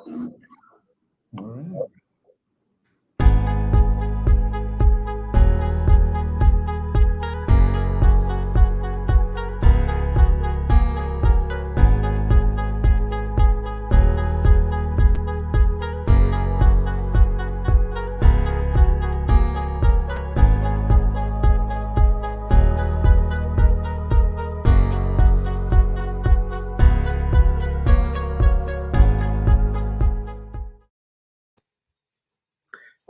All right.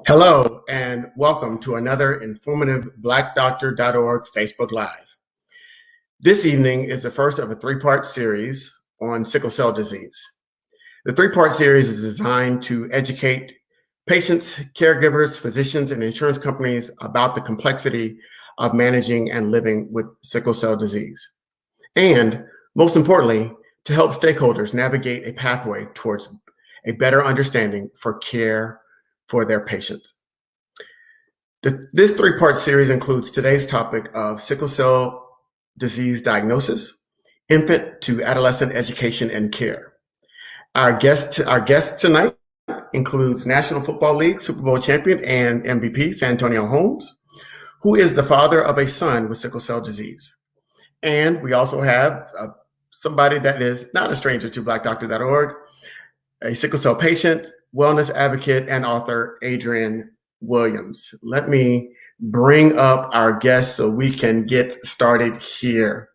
Hello, and welcome to another informative BlackDoctor.org Facebook Live. This evening is the first of a three-part series on sickle cell disease. The three-part series is designed to educate patients, caregivers, physicians, and insurance companies about the complexity of managing and living with sickle cell disease. And most importantly, to help stakeholders navigate a pathway towards a better understanding for care for their patients. This three-part series includes today's topic of sickle cell disease diagnosis, infant to adolescent education and care. Our guest tonight includes National Football League Super Bowl champion and MVP Santonio Holmes, who is the father of a son with sickle cell disease. And we also have somebody that is not a stranger to BlackDoctor.org, a sickle cell patient, wellness advocate, and author, Adrian Williams. Let me bring up our guests so we can get started here.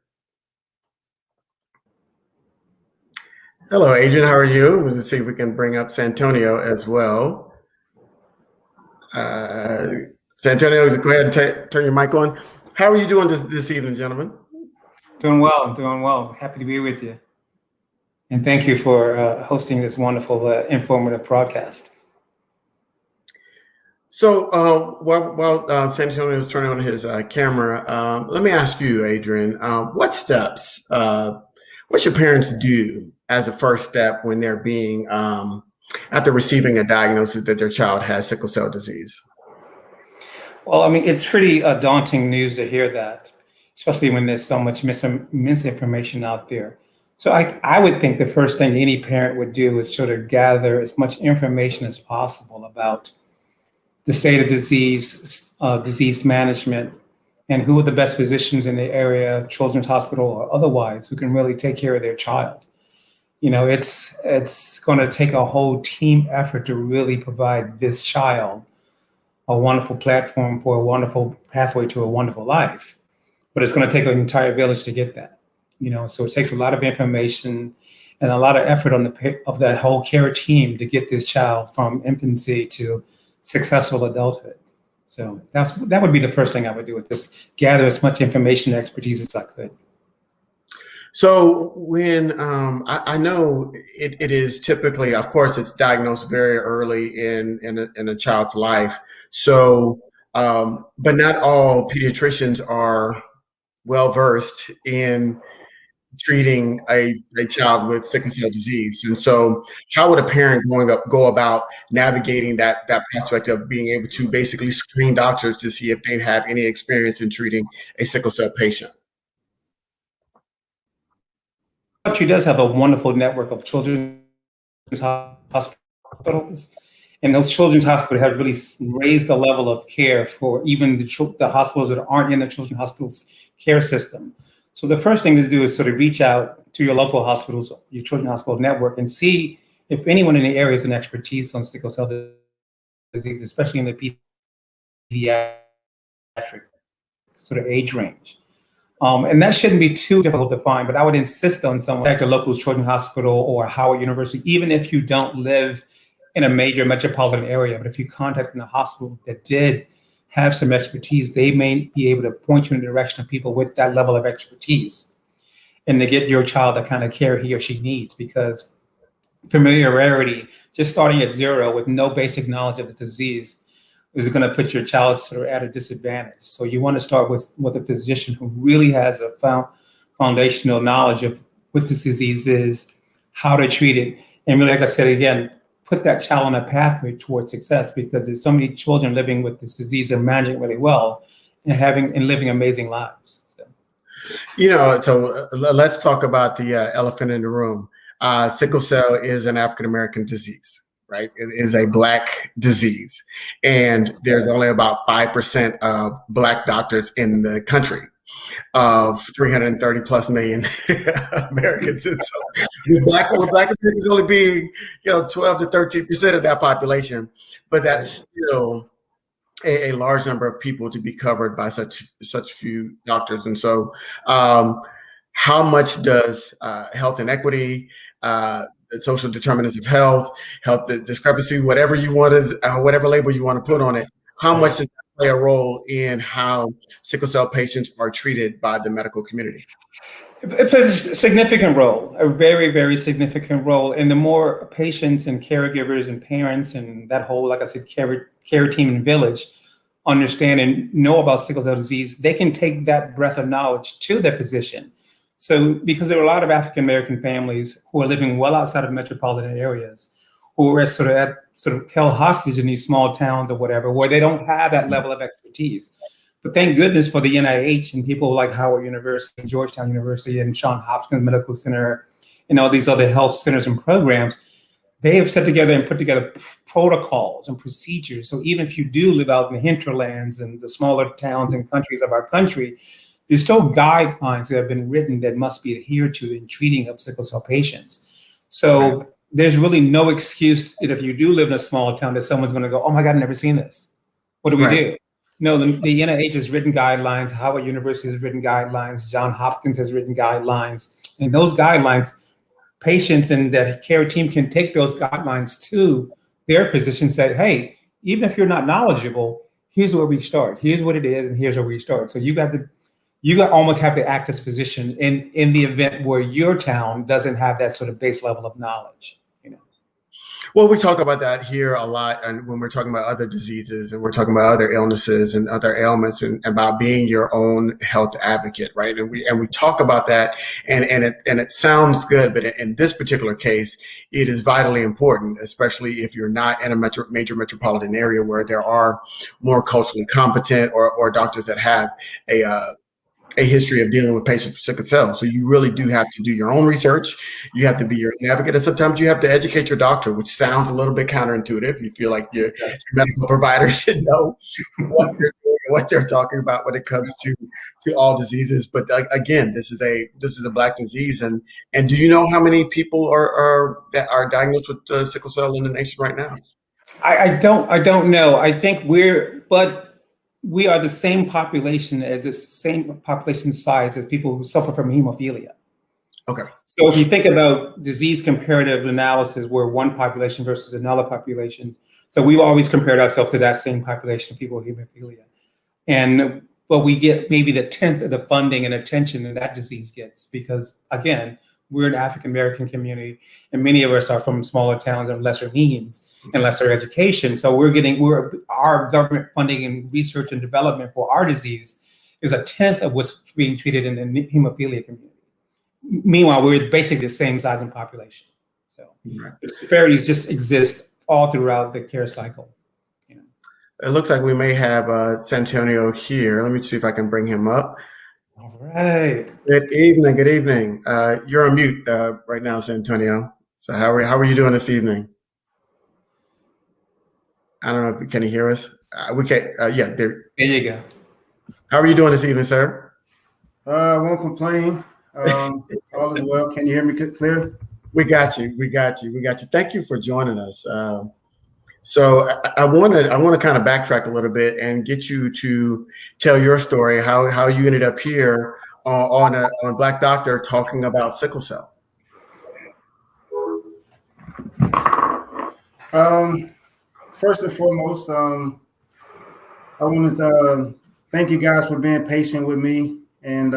Hello, Adrian, how are you? Let's see if we can bring up Santonio as well. Santonio, go ahead and turn your mic on. How are you doing this evening, gentlemen? Doing well. Happy to be with you. And thank you for hosting this wonderful, informative broadcast. So while Santonio is turning on his camera, let me ask you, Adrian, what steps, what should parents do as a first step when they're being, after receiving a diagnosis that their child has sickle cell disease? Well, I mean, it's pretty daunting news to hear that, especially when there's so much misinformation out there. So I would think the first thing any parent would do is sort of gather as much information as possible about the state of disease, disease management, and who are the best physicians in the area, children's hospital or otherwise, who can really take care of their child. You know, it's going to take a whole team effort to really provide this child a wonderful platform for a wonderful pathway to a wonderful life. But it's going to take an entire village to get that. You know, so it takes a lot of information and a lot of effort on of that whole care team to get this child from infancy to successful adulthood. So that would be the first thing I would do, with this: gather as much information and expertise as I could. So when I know it is typically, of course, it's diagnosed very early in a child's life. So, but not all pediatricians are well versed in treating a child with sickle cell disease. And so how would a parent go about navigating that prospect of being able to basically screen doctors to see if they have any experience in treating a sickle cell patient? She does have a wonderful network of children's hospitals, and those children's hospitals have really raised the level of care for even the hospitals that aren't in the children's hospitals care system. So the first thing to do is sort of reach out to your local hospitals, your children's hospital network, and see if anyone in the area has an expertise on sickle cell disease, especially in the pediatric sort of age range. And that shouldn't be too difficult to find, but I would insist on someone like the local children's hospital or Howard University, even if you don't live in a major metropolitan area. But if you contact a hospital that did have some expertise, they may be able to point you in the direction of people with that level of expertise and to get your child the kind of care he or she needs. Because familiarity, just starting at zero with no basic knowledge of the disease, is going to put your child sort of at a disadvantage. So you want to start with a physician who really has a foundational knowledge of what this disease is, how to treat it, and really, like I said again, put that child on a pathway towards success, because there's so many children living with this disease and managing it really well and living amazing lives. So. You know, so let's talk about the elephant in the room. Sickle cell is an African American disease, right? It is a Black disease. And there's only about 5% of Black doctors in the country of 330 plus million Americans. And so with Black Americans only being, 12 to 13% of that population, but that's still a large number of people to be covered by such few doctors. And so how much does health inequity, social determinants of health discrepancy, whatever you want whatever label you want to put on it, how much does that play a role in how sickle cell patients are treated by the medical community? It plays a significant role, a very, very significant role. And the more patients and caregivers and parents and that whole, like I said, care team and village understand and know about sickle cell disease, they can take that breadth of knowledge to their physician. So because there are a lot of African American families who are living well outside of metropolitan areas, who are sort of held hostage in these small towns or whatever, where they don't have that level of expertise. But thank goodness for the NIH and people like Howard University, Georgetown University, and Johns Hopkins Medical Center, and all these other health centers and programs. They have set together and put together protocols and procedures. So even if you do live out in the hinterlands and the smaller towns and countries of our country, there's still guidelines that have been written that must be adhered to in treating of sickle cell patients. So there's really no excuse that if you do live in a small town that someone's going to go, oh my God, I've never seen this. What do we do? No, the NIH has written guidelines, Howard University has written guidelines, Johns Hopkins has written guidelines, and those guidelines, patients and that care team can take those guidelines to their physician, say, hey, even if you're not knowledgeable, here's where we start. Here's what it is, and here's where we start. So you almost have to act as physician in the event where your town doesn't have that sort of base level of knowledge. Well, we talk about that here a lot, and when we're talking about other diseases and we're talking about other illnesses and other ailments, and about being your own health advocate, right? And we talk about that, and it sounds good, but in this particular case, it is vitally important, especially if you're not in a major metropolitan area where there are more culturally competent or doctors that have a history of dealing with patients with sickle cell. So you really do have to do your own research. You have to be your own advocate. And sometimes you have to educate your doctor, which sounds a little bit counterintuitive. You feel like your medical provider should know what they're doing and what they're talking about when it comes to all diseases. But again, this is a Black disease. And do you know how many people are diagnosed with sickle cell in the nation right now? I don't know. I think we are the same population size as people who suffer from hemophilia. Okay. So if you think about disease comparative analysis, where one population versus another population, so we've always compared ourselves to that same population of people with hemophilia. But we get maybe the 10th of the funding and attention that that disease gets, because again, we're an African American community, and many of us are from smaller towns and lesser means and lesser education. So our government funding and research and development for our disease is a 10th of what's being treated in the hemophilia community. Meanwhile, we're basically the same size in population. So the disparities just exist all throughout the care cycle. It looks like we may have Santonio here. Let me see if I can bring him up. All right. Good evening. Good evening. You're on mute right now, Santonio. So how are you doing this evening? I don't know if can you hear us. We can. Yeah, there you go. How are you doing this evening, sir? Won't complain. All is well. Can you hear me clear? We got you. Thank you for joining us. So I want to kind of backtrack a little bit and get you to tell your story, how you ended up here on Black Doctor talking about sickle cell. First and foremost, I want to thank you guys for being patient with me and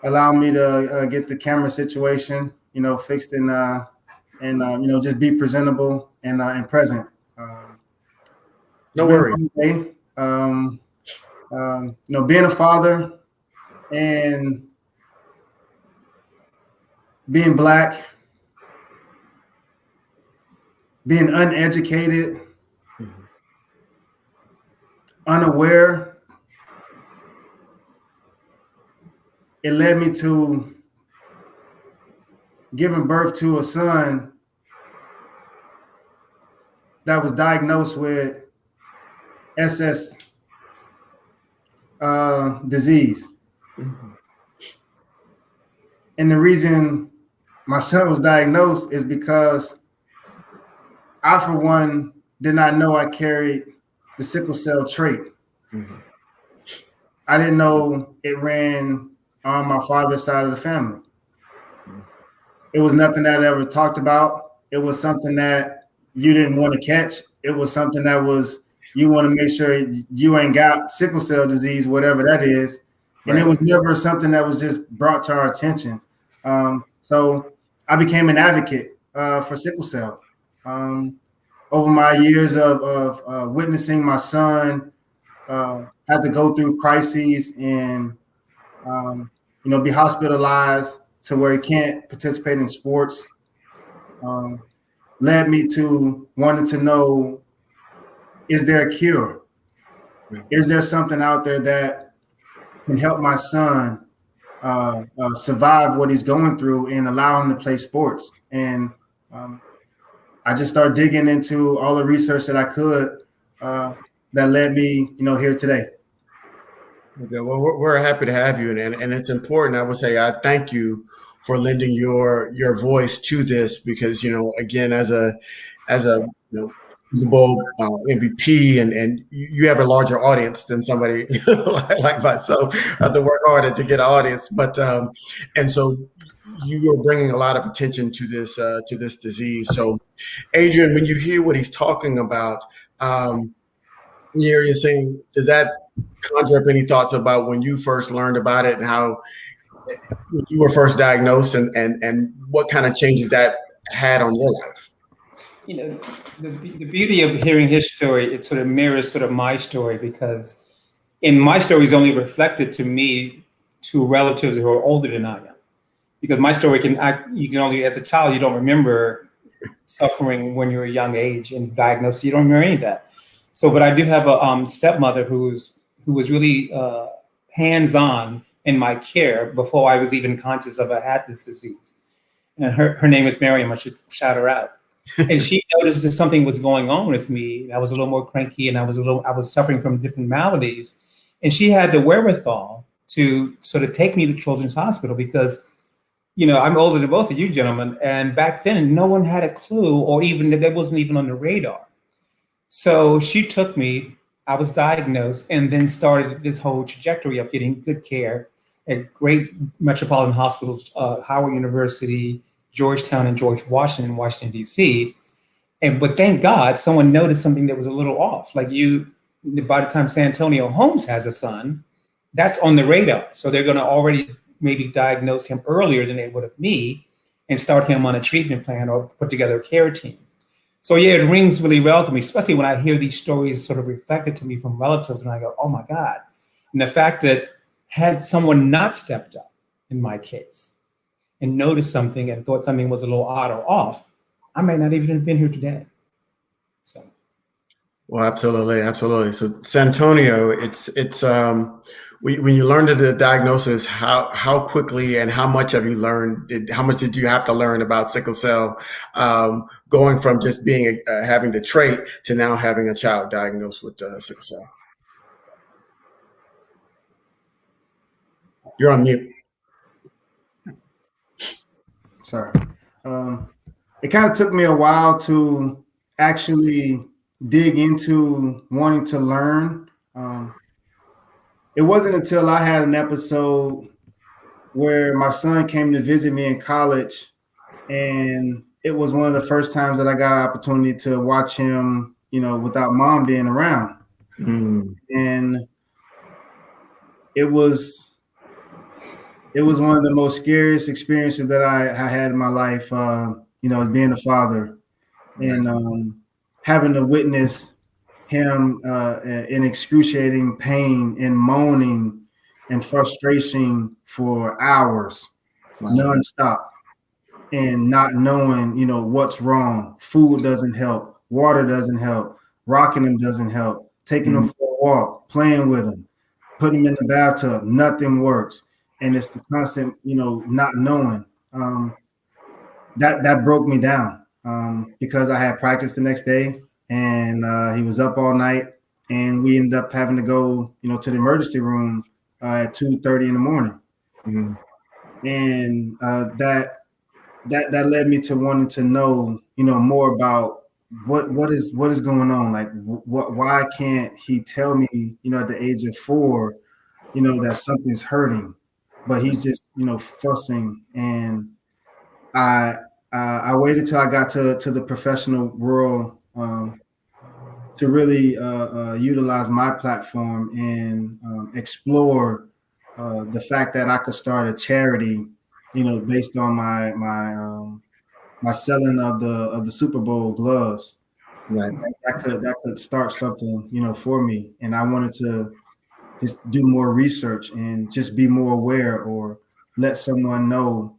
allow me to get the camera situation, fixed and just be presentable and present. No worries. Being a father and being Black, being uneducated, unaware, it led me to giving birth to a son that was diagnosed with SS disease. Mm-hmm. And the reason my son was diagnosed is because I, for one, did not know I carried the sickle cell trait. Mm-hmm. I didn't know it ran on my father's side of the family. Mm-hmm. It was nothing that I ever talked about. It was something that you didn't want to catch. It was something that was, you want to make sure you ain't got sickle cell disease, whatever that is. And it was never something that was just brought to our attention. So I became an advocate for sickle cell. Over my years of witnessing my son had to go through crises and be hospitalized to where he can't participate in sports, led me to wanting to know, is there a cure? Is there something out there that can help my son survive what he's going through and allow him to play sports? And I just started digging into all the research that I could that led me, here today. Okay, well, we're happy to have you, and it's important. I would say I thank you for lending your voice to this because again, as a Super Bowl MVP, and you have a larger audience than somebody like myself. I have to work harder to get an audience, but and so you are bringing a lot of attention to this disease. So, Adrian, when you hear what he's talking about, you're saying, does that conjure up any thoughts about when you first learned about it and how you were first diagnosed and what kind of changes that had on your life? The beauty of hearing his story, it sort of mirrors sort of my story, because in my story is only reflected to me to relatives who are older than I am. Because my story you can only, as a child, you don't remember suffering when you're a young age and diagnosed, you don't remember any of that. So, but I do have a stepmother who was really hands-on in my care before I was even conscious of I had this disease. And her name is Miriam. I should shout her out. And she noticed that something was going on with me. I was a little more cranky, and I was suffering from different maladies. And she had the wherewithal to sort of take me to Children's Hospital because, I'm older than both of you gentlemen. And back then, no one had a clue, or even that wasn't even on the radar. So she took me, I was diagnosed, and then started this whole trajectory of getting good care at great metropolitan hospitals, Howard University, Georgetown, and George Washington, Washington, D.C. But thank God someone noticed something that was a little off. Like by the time Santonio Holmes has a son, that's on the radar. So they're going to already maybe diagnose him earlier than they would have me and start him on a treatment plan or put together a care team. So yeah, it rings really well to me, especially when I hear these stories sort of reflected to me from relatives, and I go, oh my God. And the fact that had someone not stepped up in my case and noticed something and thought something was a little odd or off, I may not even have been here today. So. Well, absolutely, absolutely. So, Santonio, it's when you learned the diagnosis, how quickly and how much have you learned? How much did you have to learn about sickle cell, going from just being having the trait to now having a child diagnosed with sickle cell? You're on mute. Sorry. It kind of took me a while to actually dig into wanting to learn. It wasn't until I had an episode where my son came to visit me in college, and it was one of the first times that I got an opportunity to watch him, without mom being around. Mm. And it was one of the most scariest experiences that I had in my life, as being a father, and having to witness him in excruciating pain and moaning and frustration for hours, nonstop, and not knowing, what's wrong. Food doesn't help. Water doesn't help. Rocking him doesn't help. Taking him for a walk, playing with him, putting him in the bathtub, nothing works. And it's the constant, not knowing. that broke me down because I had practice the next day, and he was up all night, and we ended up having to go, to the emergency room at 2:30 in the morning, and that led me to wanting to know, more about what is going on. Like, why can't he tell me, at the age of 4, that something's hurting, but he's just, fussing. And I waited till I got to the professional world to really utilize my platform and explore the fact that I could start a charity, based on my selling of the Super Bowl gloves. Right. That could start something, for me. And I wanted to just do more research and just be more aware, or let someone know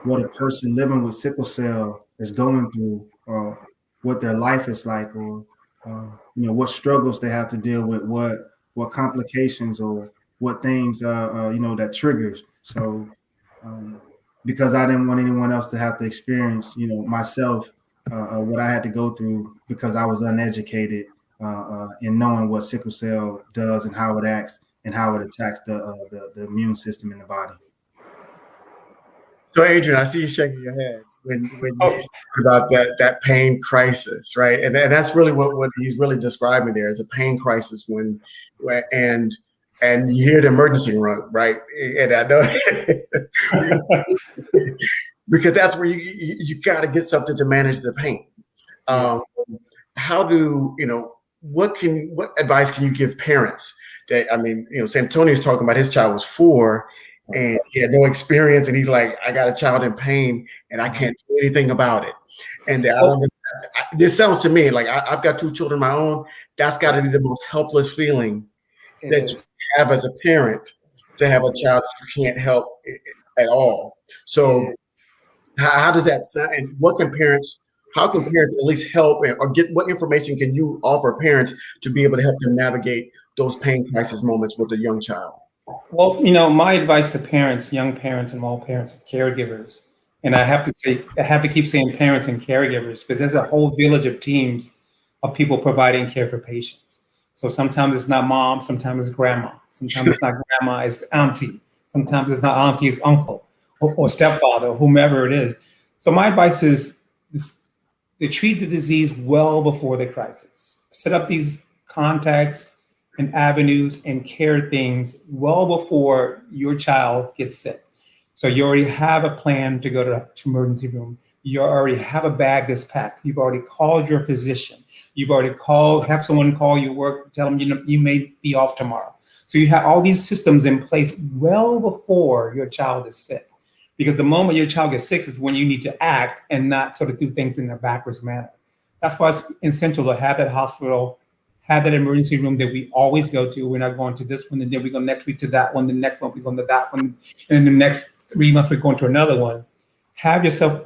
what a person living with sickle cell is going through, or what their life is like, or what struggles they have to deal with, what complications, or what things that triggers. So because I didn't want anyone else to have to experience, myself, what I had to go through, because I was uneducated in knowing what sickle cell does and how it acts and how it attacks the immune system in the body. So, Adrian, I see you shaking your head when you talk about that pain crisis, right? And that's really what he's really describing there is a pain crisis and you hear the emergency room, right? And I know because that's where you got to get something to manage the pain. How do what advice can you give parents that, Santonio is talking about his child was 4 and he had no experience, and he's like, I got a child in pain and I can't do anything about it. And this sounds to me like I've got 2 children of my own. That's got to be the most helpless feeling that you have as a parent, to have a child that you can't help at all. So how does that sound? And how can parents at least help, or get what information can you offer parents to be able to help them navigate those pain crisis moments with a young child? Well, my advice to parents, young parents and all parents and caregivers, and I have to keep saying parents and caregivers, because there's a whole village of teams of people providing care for patients. So sometimes it's not mom, sometimes it's grandma, sometimes it's not grandma, it's auntie, sometimes it's not auntie, it's uncle or stepfather, whomever it is. So my advice is to treat the disease well before the crisis. Set up these contacts and avenues and care things well before your child gets sick. So you already have a plan to go to emergency room. You already have a bag that's packed. You've already called your physician. You've already have someone call your work, tell them you may be off tomorrow. So you have all these systems in place well before your child is sick. Because the moment your child gets sick is when you need to act and not sort of do things in a backwards manner. That's why it's essential to have that hospital, have that emergency room that we always go to. We're not going to this one, and then we go next week to that one, the next month we go to that one, and the next 3 months we're going to another one. Have yourself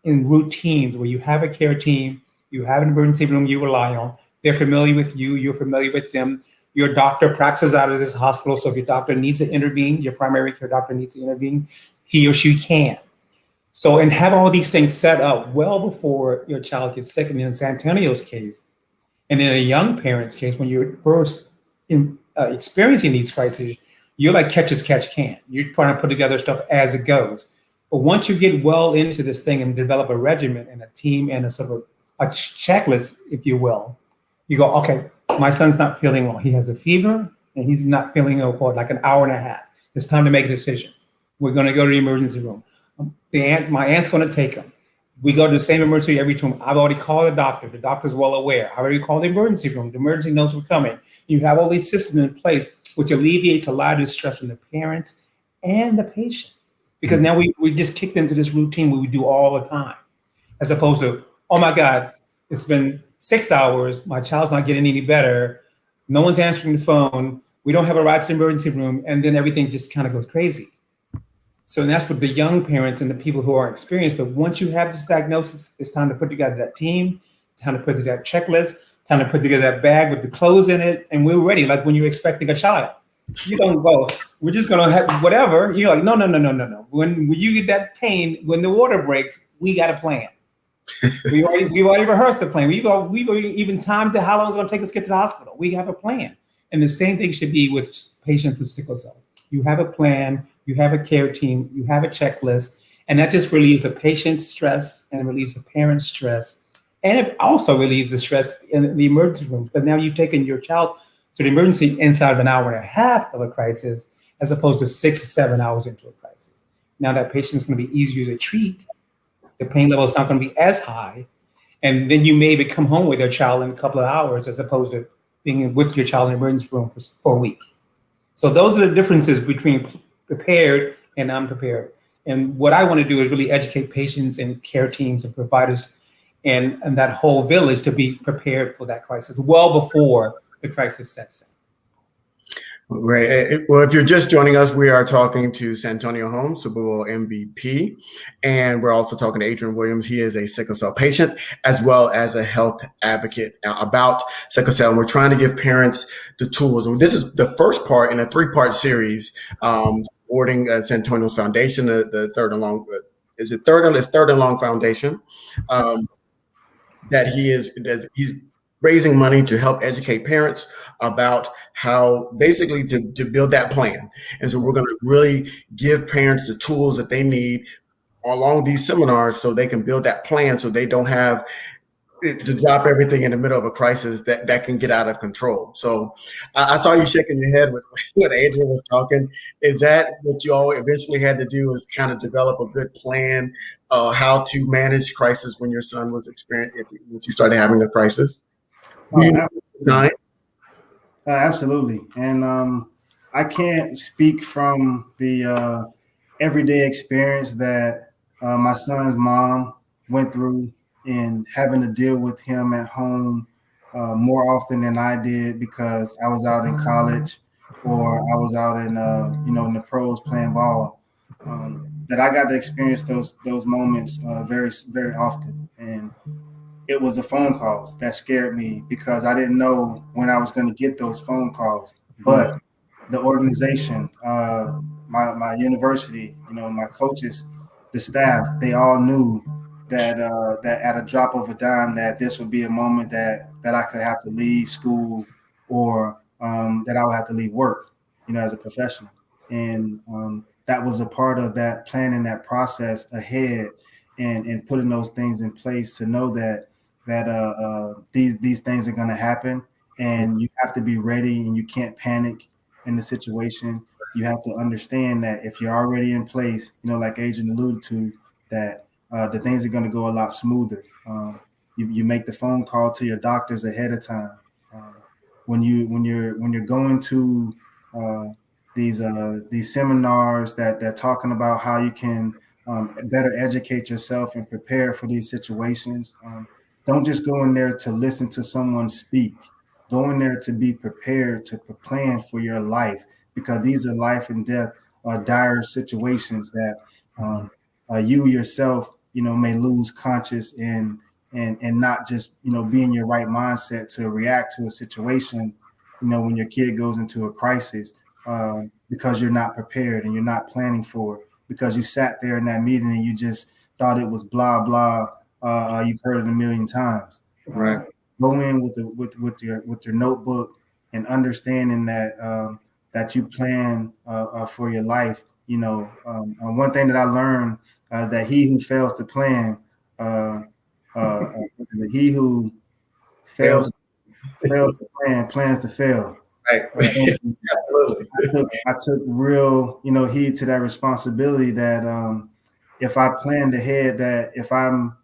in routines where you have a care team, you have an emergency room you rely on. They're familiar with you, you're familiar with them. Your doctor practices out of this hospital, so if your doctor needs to intervene, your primary care doctor needs to intervene, he or she can. So, and have all these things set up well before your child gets sick. And in Santonio's case, and in a young parent's case, when you're first experiencing these crises, you're like catch as catch can. You're trying to put together stuff as it goes. But once you get well into this thing and develop a regimen and a team and a sort of a checklist, if you will, you go, okay, my son's not feeling well. He has a fever and he's not feeling well for like an hour and a half. It's time to make a decision. We're going to go to the emergency room. My aunt's going to take him. We go to the same emergency every 2 months. I've already called the doctor. The doctor's well aware. I already called the emergency room. The emergency knows we're coming. You have all these systems in place, which alleviates a lot of the stress from the parents and the patient. Because now we just kicked into this routine where we do all the time, as opposed to, oh my God, it's been 6 hours. My child's not getting any better. No one's answering the phone. We don't have a ride to the emergency room. And then everything just kind of goes crazy. So that's what the young parents and the people who are experienced. But once you have this diagnosis, it's time to put together that team, time to put together that checklist, time to put together that bag with the clothes in it. And we're ready, like when you're expecting a child. You don't go, we're just going to have whatever. You're like, no. When you get that pain, when the water breaks, We got a plan. we already rehearsed the plan. We've even timed how long it's going to take us to get to the hospital. We have a plan. And the same thing should be with patients with sickle cell. You have a plan, you have a care team, you have a checklist, and that just relieves the patient's stress and it relieves the parent's stress. And it also relieves the stress in the emergency room, because now you've taken your child to the emergency inside of an hour and a half of a crisis, as opposed to 6 to 7 hours into a crisis. Now that patient's going to be easier to treat. The pain level is not going to be as high. And then you may maybe come home with your child in a couple of hours, as opposed to being with your child in the emergency room for a week. So those are the differences between prepared and unprepared. And what I want to do is really educate patients and care teams and providers and that whole village to be prepared for that crisis well before the crisis sets in. Right. Well, if you're just joining us, we are talking to Santonio Holmes, Super Bowl MVP, and we're also talking to Adrian Williams. He is a sickle cell patient as well as a health advocate about sickle cell. And we're trying to give parents the tools. And this is the first part in a 3-part series supporting Santonio's foundation, the third and long. Is it third and third and long foundation that he's raising money to help educate parents about how basically to build that plan. And so we're going to really give parents the tools that they need along these seminars so they can build that plan, so they don't have to drop everything in the middle of a crisis that can get out of control. So I saw you shaking your head with what Adrian was talking. Is that what you all eventually had to do, is kind of develop a good plan how to manage crisis when your son was once you started having a crisis? Absolutely. And I can't speak from the everyday experience that my son's mom went through in having to deal with him at home more often than I did, because I was out in college or I was out in in the pros playing ball. That I got to experience those moments very, very often. And it was the phone calls that scared me, because I didn't know when I was going to get those phone calls. But the organization, my university, my coaches, the staff, they all knew that that at a drop of a dime, that this would be a moment that I could have to leave school, or that I would have to leave work, as a professional. And that was a part of that planning, that process ahead, and putting those things in place to know that these things are going to happen, and you have to be ready, and you can't panic in the situation. You have to understand that if you're already in place, like Adrian alluded to, that the things are going to go a lot smoother. You make the phone call to your doctors ahead of time. When you're going to these seminars that they're talking about how you can better educate yourself and prepare for these situations. Don't just go in there to listen to someone speak. Go in there to be prepared, to plan for your life, because these are life and death, dire situations that you yourself, may lose conscious and not just, be in your right mindset to react to a situation, when your kid goes into a crisis, because you're not prepared and you're not planning for it, because you sat there in that meeting and you just thought it was blah, blah. You've heard it a million times. Right. Go in with your notebook and understanding that that you plan for your life. One thing that I learned is that he who fails to plan, he who fails to plan plans to fail. Right. Absolutely. I took real, heed to that responsibility, that if I planned ahead, that if I'm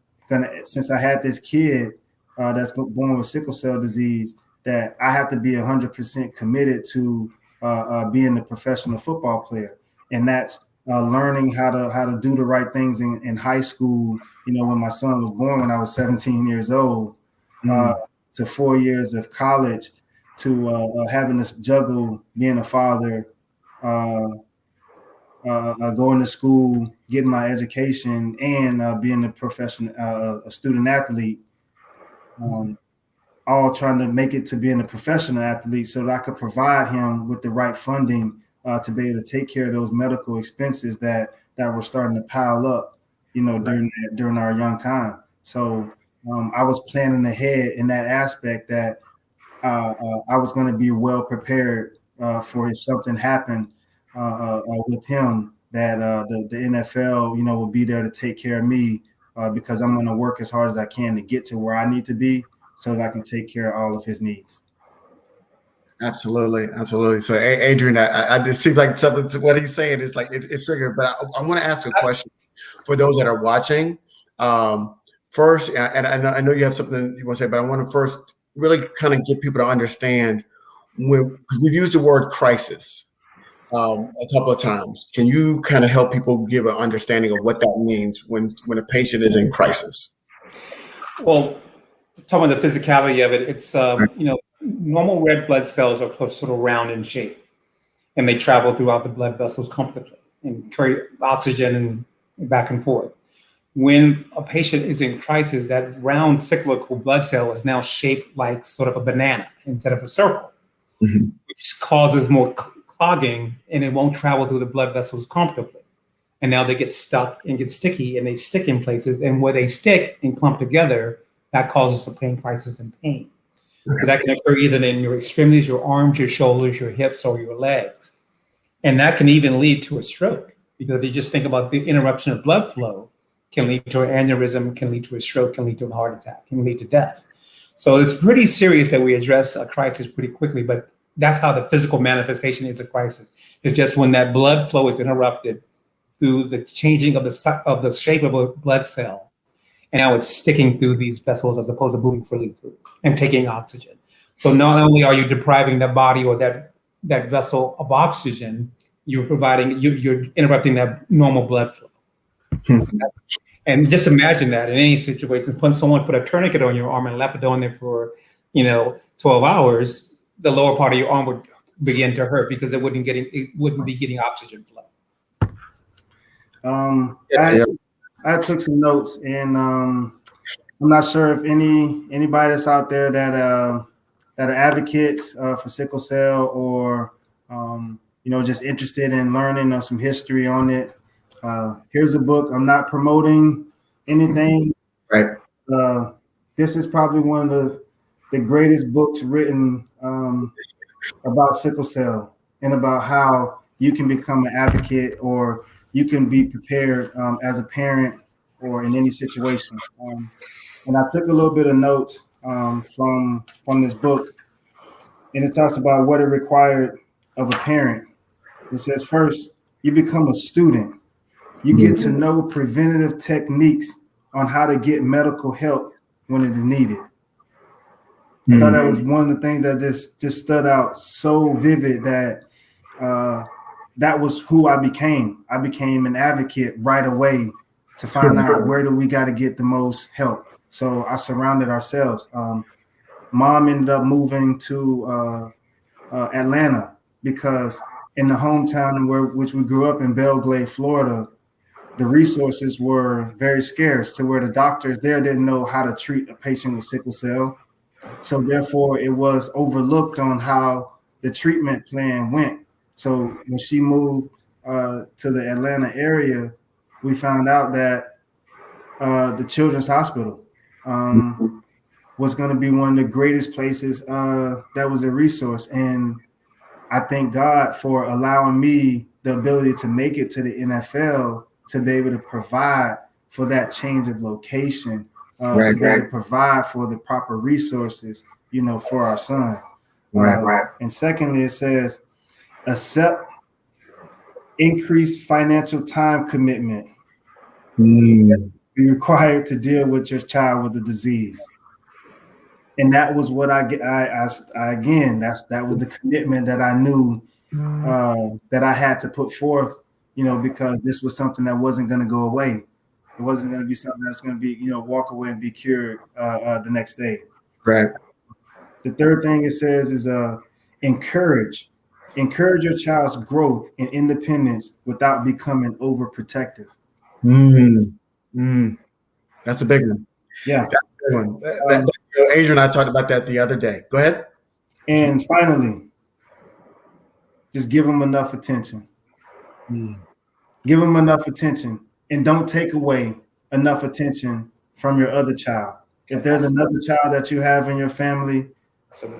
since I had this kid that's born with sickle cell disease, that I have to be 100% committed to being a professional football player. And that's learning how to do the right things in high school. When my son was born, when I was 17 years old, to 4 years of college, to having to juggle being a father, going to school, getting my education, and being a professional, a student athlete, all trying to make it to being a professional athlete, so that I could provide him with the right funding to be able to take care of those medical expenses that were starting to pile up. during our young time. So I was planning ahead in that aspect that I was going to be well prepared for if something happened with him, that the NFL, will be there to take care of me because I'm going to work as hard as I can to get to where I need to be so that I can take care of all of his needs. Absolutely, absolutely. So, Adrian, it seems like something. What he's saying is like it's triggered. But I want to ask a question for those that are watching. First, and I know you have something you want to say, but I want to first really kind of get people to understand because we've used the word crisis a couple of times. Can you kind of help people give an understanding of what that means when a patient is in crisis? Well, talking about the physicality of it, it's normal red blood cells are sort of round in shape, and they travel throughout the blood vessels comfortably and carry oxygen and back and forth. When a patient is in crisis, that round cyclical blood cell is now shaped like sort of a banana instead of a circle, which causes more clogging, and it won't travel through the blood vessels comfortably. And now they get stuck and get sticky, and they stick in places, and where they stick and clump together, that causes a pain crisis and pain. So that can occur either in your extremities, your arms, your shoulders, your hips, or your legs. And that can even lead to a stroke, because if you just think about the interruption of blood flow, can lead to an aneurysm, can lead to a stroke, can lead to a heart attack, can lead to death. So it's pretty serious that we address a crisis pretty quickly, but that's how the physical manifestation is a crisis. It's just when that blood flow is interrupted through the changing of the shape of a blood cell, and now it's sticking through these vessels as opposed to moving freely through and taking oxygen. So not only are you depriving the body or that vessel of oxygen, you're interrupting that normal blood flow. And just imagine that in any situation, when someone put a tourniquet on your arm and left it on there for 12 hours, the lower part of your arm would begin to hurt because it wouldn't be getting oxygen flow. I took some notes, and I'm not sure if anybody that's out there that are advocates for sickle cell or just interested in learning some history on it. Here's a book. I'm not promoting anything. Right. This is probably one of the greatest books written about sickle cell and about how you can become an advocate or you can be prepared as a parent or in any situation. And I took a little bit of notes from this book, and it talks about what it required of a parent. It says, first, you become a student. You get to know preventative techniques on how to get medical help when it is needed. I thought that was one of the things that just stood out so vivid that that was who I became. I became an advocate right away to find out where do we got to get the most help. So I surrounded ourselves. Mom ended up moving to Atlanta because in the hometown which we grew up in, Belglade, Florida, the resources were very scarce to where the doctors there didn't know how to treat a patient with sickle cell. So therefore, it was overlooked on how the treatment plan went. So when she moved to the Atlanta area, we found out that the Children's Hospital was going to be one of the greatest places that was a resource. And I thank God for allowing me the ability to make it to the NFL to be able to provide for that change of location, to be able to provide for the proper resources, for our son. And secondly, it says, accept increased financial time commitment. Be required to deal with your child with the disease. And that was what that was the commitment that I knew that I had to put forth, because this was something that wasn't going to go away. It wasn't going to be something that's going to be, walk away and be cured the next day. Right. The third thing it says is encourage your child's growth and independence without becoming overprotective. That's a big one. Yeah. That's a big one. Adrian and I talked about that the other day. Go ahead. And finally, just give them enough attention. Give them enough attention. and don't take away enough attention from your other child. If there's another child that you have in your family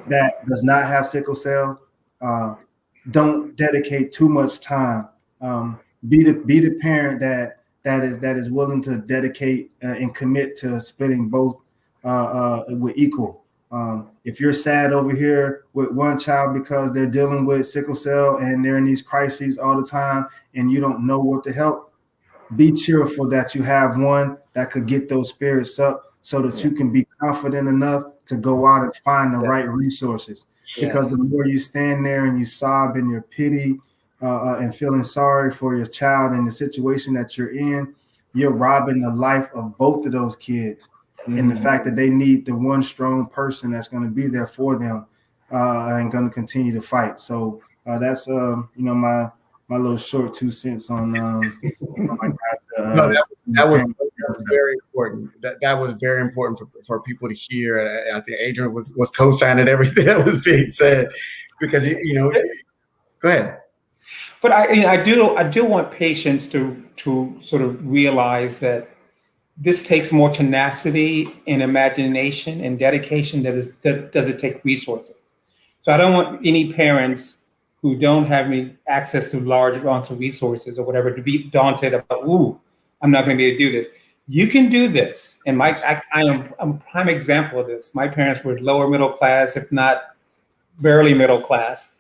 that does not have sickle cell, don't dedicate too much time. Be the parent that is willing to dedicate and commit to splitting both with equal. If you're sad over here with one child because they're dealing with sickle cell and they're in these crises all the time and you don't know what to help, be cheerful that you have one that could get those spirits up so that you can be confident enough to go out and find the right resources. Because the more you stand there and you sob in your pity and feeling sorry for your child and the situation that you're in, you're robbing the life of both of those kids. And the fact that they need the one strong person that's going to be there for them and going to continue to fight. So that's my little short 2 cents on that was very important. That was very important for people to hear. I think Adrian was co-signing everything that was being said because go ahead. But I do want patients to sort of realize that this takes more tenacity and imagination and dedication that does it take resources. So I don't want any parents who don't have any access to large amounts of resources or whatever to be daunted about, I'm not going to be able to do this. You can do this. And I am a prime example of this. My parents were lower middle class, if not barely middle class.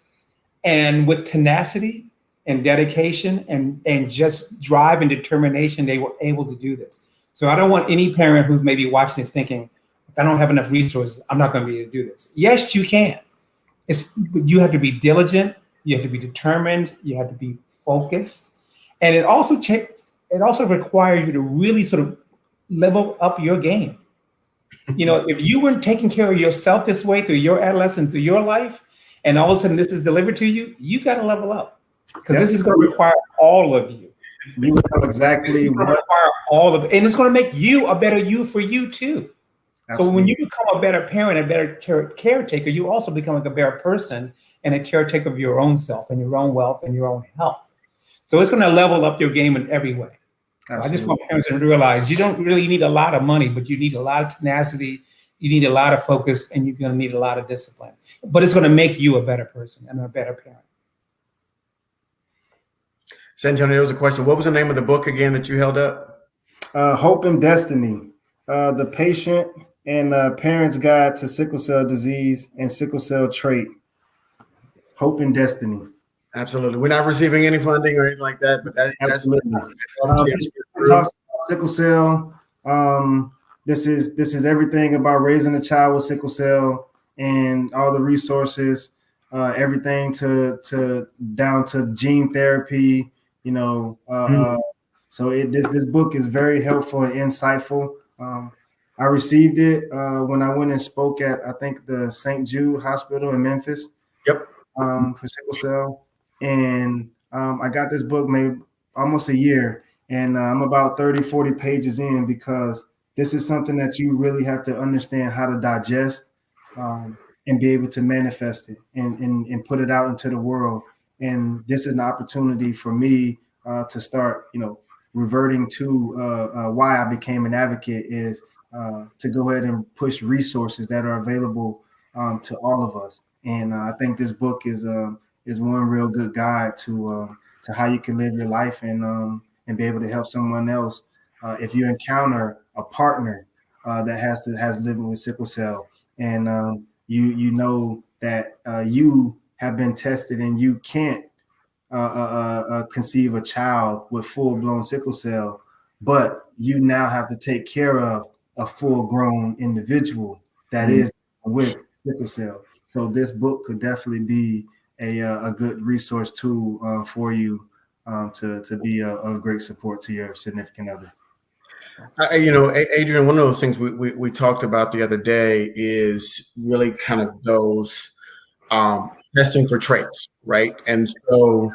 And with tenacity and dedication and just drive and determination, they were able to do this. So I don't want any parent who's maybe watching this thinking, if I don't have enough resources, I'm not going to be able to do this. Yes, you can. You have to be diligent. You have to be determined. You have to be focused. And it also requires you to really sort of level up your game. If you weren't taking care of yourself this way through your adolescence, through your life, and all of a sudden this is delivered to you, you got to level up because this is going to require all of you. You know exactly what require all of it, and it's going to make you a better you for you too. Absolutely. So when you become a better parent, a better caretaker, you also become like a better person and a caretaker of your own self and your own wealth and your own health. So it's going to level up your game in every way. So I just want parents to realize you don't really need a lot of money, but you need a lot of tenacity, you need a lot of focus, and you're going to need a lot of discipline. But it's going to make you a better person and a better parent. Santonio, there was a question. What was the name of the book again that you held up? Hope and Destiny, the patient and parent's guide to sickle cell disease and sickle cell trait. Hope and Destiny. Absolutely. We're not receiving any funding or anything like that, but absolutely. Talks about sickle cell. This is everything about raising a child with sickle cell and all the resources, everything to down to gene therapy. So this book is very helpful and insightful. I received it when I went and spoke at, I think, the St. Jude Hospital in Memphis. Yep. For sickle cell. And I got this book maybe almost a year, and I'm about 30, 40 pages in because this is something that you really have to understand how to digest and be able to manifest it and put it out into the world. And this is an opportunity for me to start, reverting to why I became an advocate is to go ahead and push resources that are available to all of us. And I think this book is one real good guide to how you can live your life and be able to help someone else. If you encounter a partner that has living with sickle cell, and you know that you have been tested and you can't conceive a child with full-blown sickle cell, but you now have to take care of a full-grown individual that is with sickle cell. So this book could definitely be a good resource tool for you to be a great support to your significant other. Adrian, one of those things we talked about the other day is really kind of those testing for traits, right? And so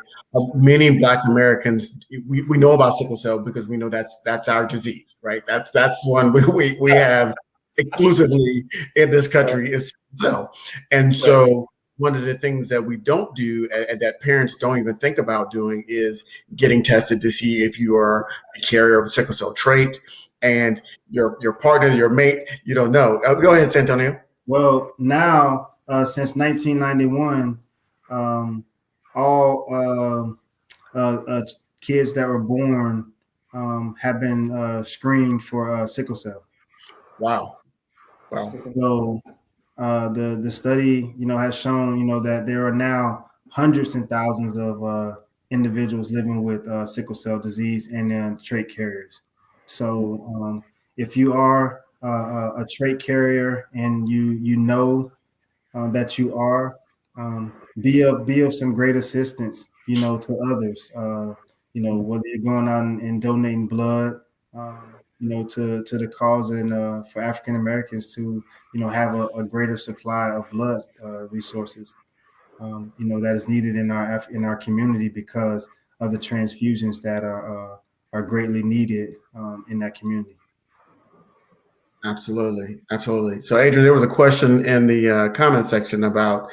many Black Americans, we know about sickle cell because we know that's our disease, right? That's one we have exclusively in this country is sickle cell. And so one of the things that we don't do and that parents don't even think about doing is getting tested to see if you are a carrier of a sickle cell trait, and your partner, your mate, you don't know. Go ahead, Santonio. Well, now since 1991, all kids that were born have been screened for sickle cell. Wow. So the study, has shown, that there are now hundreds and thousands of individuals living with sickle cell disease and trait carriers. So if you are a trait carrier and you know that you are, be of some great assistance, to others. Whether you're going out and donating blood, to the cause and for African Americans to, have a greater supply of blood resources, that is needed in our community because of the transfusions that are greatly needed in that community. Absolutely. So, Adrian, there was a question in the comment section about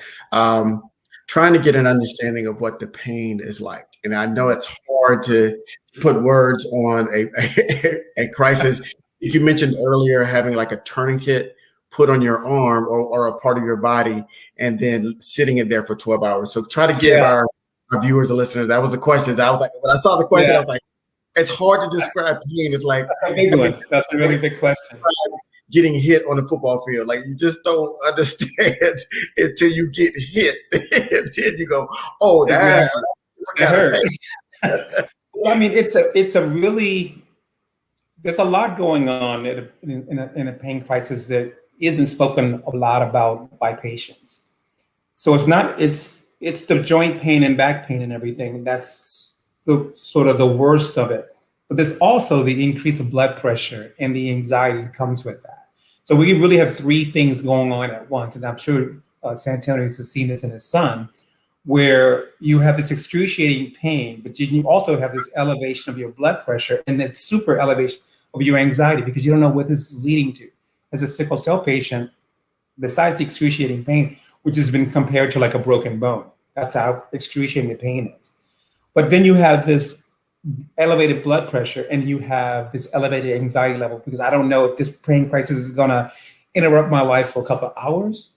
trying to get an understanding of what the pain is like. And I know it's hard to put words on a crisis. You mentioned earlier having like a tourniquet put on your arm or a part of your body and then sitting in there for 12 hours. So try to give our viewers and listeners, that was the question. I was like, when I saw the question, I was like, it's hard to describe pain. It's like that's a big one. That's a really big question. Getting hit on the football field, like you just don't understand until you get hit, and then you go, "Oh, that hurt." Well, I mean, it's a really, there's a lot going on in a pain crisis that isn't spoken a lot about by patients. So it's the joint pain and back pain and everything. That's the sort of the worst of it. But there's also the increase of blood pressure and the anxiety that comes with that. So we really have three things going on at once. And I'm sure Santonio has seen this in his son, where you have this excruciating pain, but you also have this elevation of your blood pressure and that super elevation of your anxiety because you don't know what this is leading to. As a sickle cell patient, besides the excruciating pain, which has been compared to like a broken bone, that's how excruciating the pain is. But then you have this elevated blood pressure and you have this elevated anxiety level because I don't know if this pain crisis is going to interrupt my life for a couple of hours,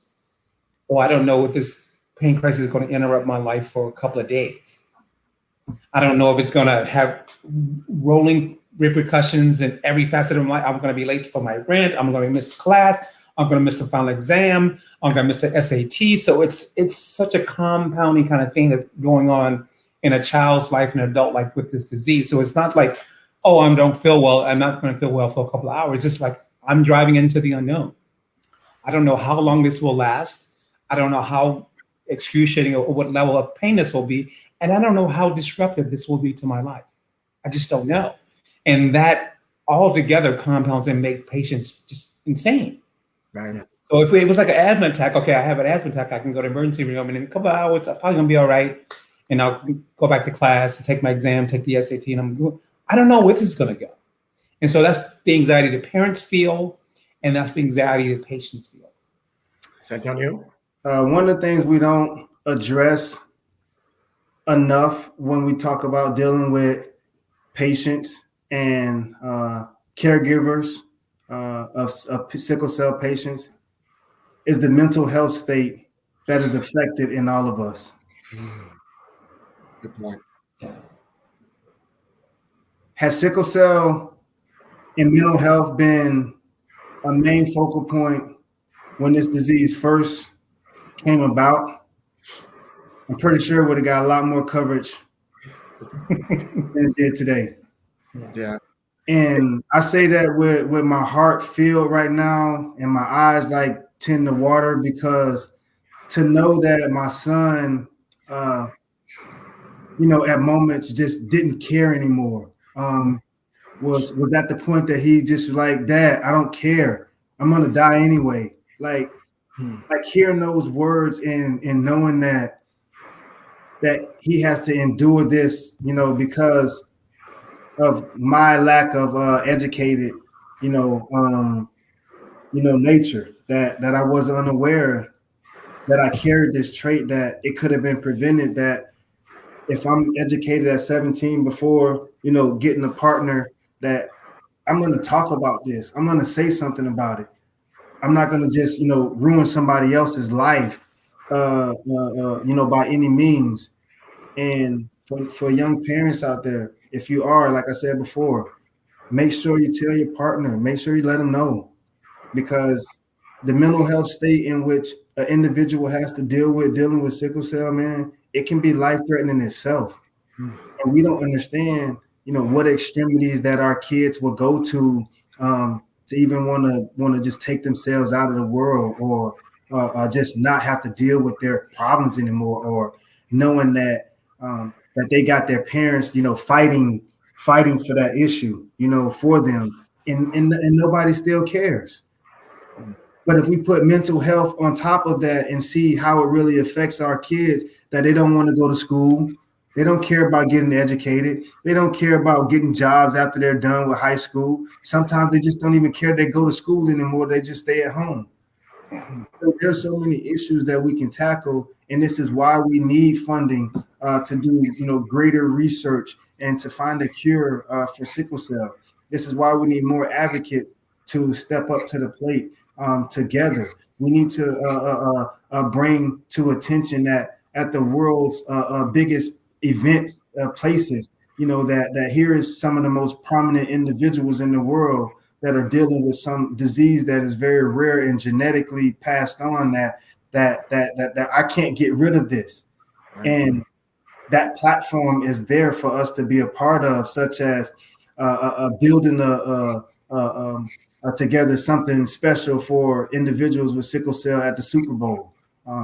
or I don't know if this pain crisis is going to interrupt my life for a couple of days. I don't know if it's going to have rolling repercussions in every facet of my life. I'm going to be late for my rent. I'm going to miss class. I'm going to miss the final exam. I'm going to miss the SAT. So it's such a compounding kind of thing that's going on in a child's life and adult life with this disease. So it's not like, oh, I don't feel well. I'm not going to feel well for a couple of hours. It's like I'm driving into the unknown. I don't know how long this will last. I don't know how excruciating or what level of pain this will be. And I don't know how disruptive this will be to my life. I just don't know. And that all together compounds and make patients just insane. Right. So if it was like an asthma attack, okay, I have an asthma attack, I can go to emergency room and in a couple of hours, I'm probably gonna be all right. And I'll go back to class and take my exam, take the SAT, and I don't know where this is gonna go. And so that's the anxiety the parents feel, and that's the anxiety the patients feel. Santonio? One of the things we don't address enough when we talk about dealing with patients and caregivers of sickle cell patients is the mental health state that is affected in all of us. Good point. Has sickle cell and mental health been a main focal point when this disease first came about? I'm pretty sure it would have got a lot more coverage than it did today. Yeah. And I say that with my heart filled right now and my eyes like tend to water, because to know that my son, at moments just didn't care anymore, was at the point that he just like, Dad, I don't care. I'm gonna die anyway. Like hearing those words and knowing that he has to endure this, because of my lack of educated, nature, that I was unaware that I carried this trait, that it could have been prevented, that if I'm educated at 17 before, getting a partner, that I'm going to talk about this. I'm going to say something about it. I'm not going to just, ruin somebody else's life, by any means. And for young parents out there, if you are, like I said before, make sure you tell your partner, make sure you let them know, because the mental health state in which an individual has to dealing with sickle cell, man, it can be life-threatening itself. And we don't understand, what extremities that our kids will go to even want to just take themselves out of the world, or just not have to deal with their problems anymore, or knowing that they got their parents, fighting for that issue, for them, and nobody still cares. But if we put mental health on top of that and see how it really affects our kids, that they don't want to go to school, they don't care about getting educated, they don't care about getting jobs after they're done with high school. Sometimes they just don't even care they go to school anymore. They just stay at home. So there's so many issues that we can tackle, and this is why we need funding to do greater research and to find a cure for sickle cell. This is why we need more advocates to step up to the plate together. We need to bring to attention that at the world's biggest event places, that here is some of the most prominent individuals in the world that are dealing with some disease that is very rare and genetically passed on, that I can't get rid of this. Right. And that platform is there for us to be a part of, such as building together something special for individuals with sickle cell at the Super Bowl,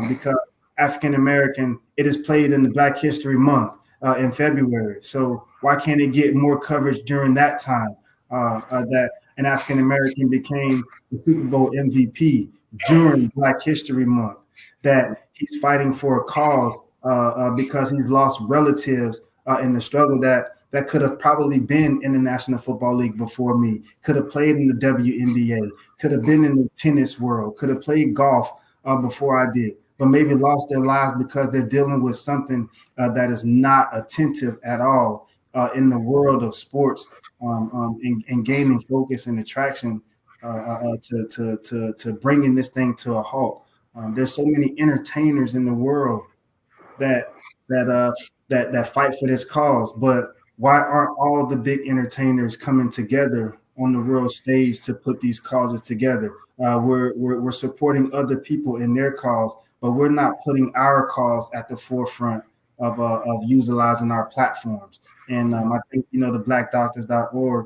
because African American, it is played in the Black History Month in February. So why can't it get more coverage during that time? That an African American became the Super Bowl MVP during Black History Month, that he's fighting for a cause because he's lost relatives in the struggle, that could have probably been in the National Football League before me, could have played in the WNBA, could have been in the tennis world, could have played golf before I did, but maybe lost their lives because they're dealing with something that is not attentive at all in the world of sports, and gaining focus and attraction to bringing this thing to a halt. There's so many entertainers in the world that fight for this cause, but why aren't all the big entertainers coming together on the world stage to put these causes together? We're supporting other people in their cause, but we're not putting our cause at the forefront of utilizing our platforms. And I think the blackdoctors.org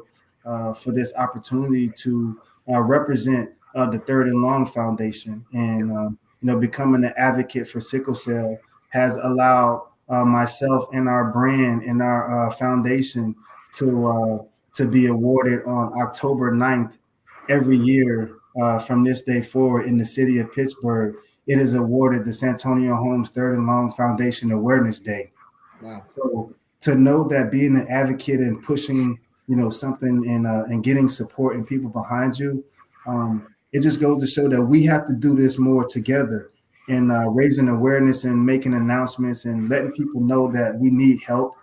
for this opportunity to represent the Third and Long Foundation, and becoming an advocate for sickle cell has allowed myself and our brand and our foundation to be awarded on October 9th every year from this day forward in the city of Pittsburgh. It is awarded the Santonio Holmes Third and Long Foundation Awareness Day. Wow. So to know that being an advocate and pushing something and getting support and people behind you, it just goes to show that we have to do this more together, and raising awareness and making announcements and letting people know that we need help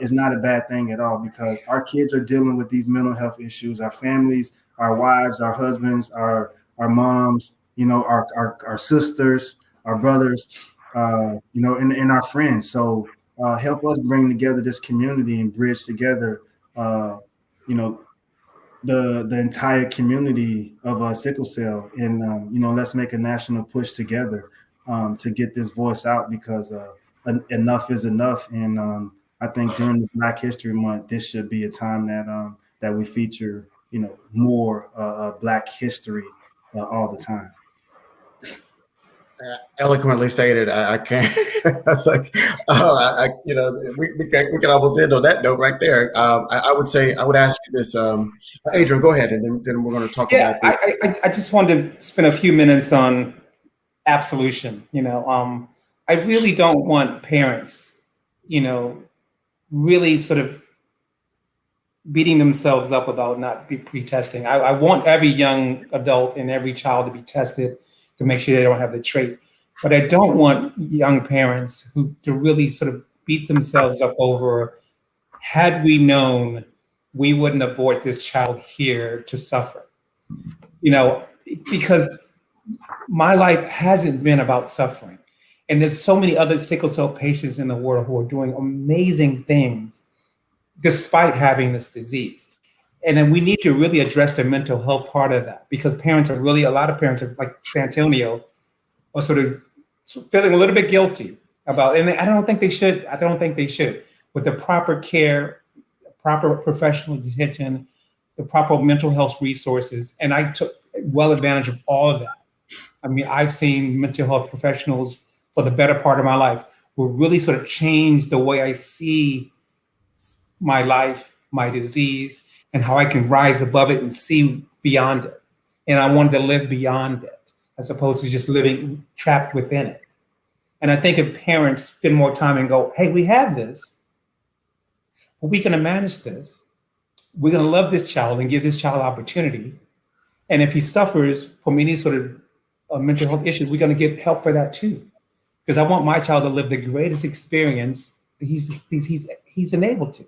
is not a bad thing at all, because our kids are dealing with these mental health issues, our families, our wives, our husbands, our moms, our sisters, our brothers, and our friends. So help us bring together this community and bridge together, the entire community of sickle cell, and let's make a national push together to get this voice out, because enough is enough. And I think during the Black History Month, this should be a time that we feature more Black history all the time. Eloquently stated. I can't. I was like, we can almost end on that note right there. I would ask you this, Adrian. Go ahead, and then we're going to talk about. I just wanted to spend a few minutes on absolution. I really don't want parents, really sort of beating themselves up about not pre-testing. I want every young adult and every child to be tested to make sure they don't have the trait. But I don't want young parents to really sort of beat themselves up over, had we known, we wouldn't have brought this child here to suffer. Because my life hasn't been about suffering. And there's so many other sickle cell patients in the world who are doing amazing things despite having this disease. And then we need to really address the mental health part of that, because a lot of parents are like Santonio, are sort of feeling a little bit guilty about, and I don't think they should. With the proper care, proper professional attention, the proper mental health resources. And I took well advantage of all of that. I mean, I've seen mental health professionals for the better part of my life who really sort of changed the way I see my life, my disease, and how I can rise above it and see beyond it. And I wanted to live beyond it, as opposed to just living trapped within it. And I think if parents spend more time and go, hey, we have this, but we're gonna manage this. We're gonna love this child and give this child opportunity. And if he suffers from any sort of mental health issues, we're gonna get help for that too. Because I want my child to live the greatest experience that he's enabled to.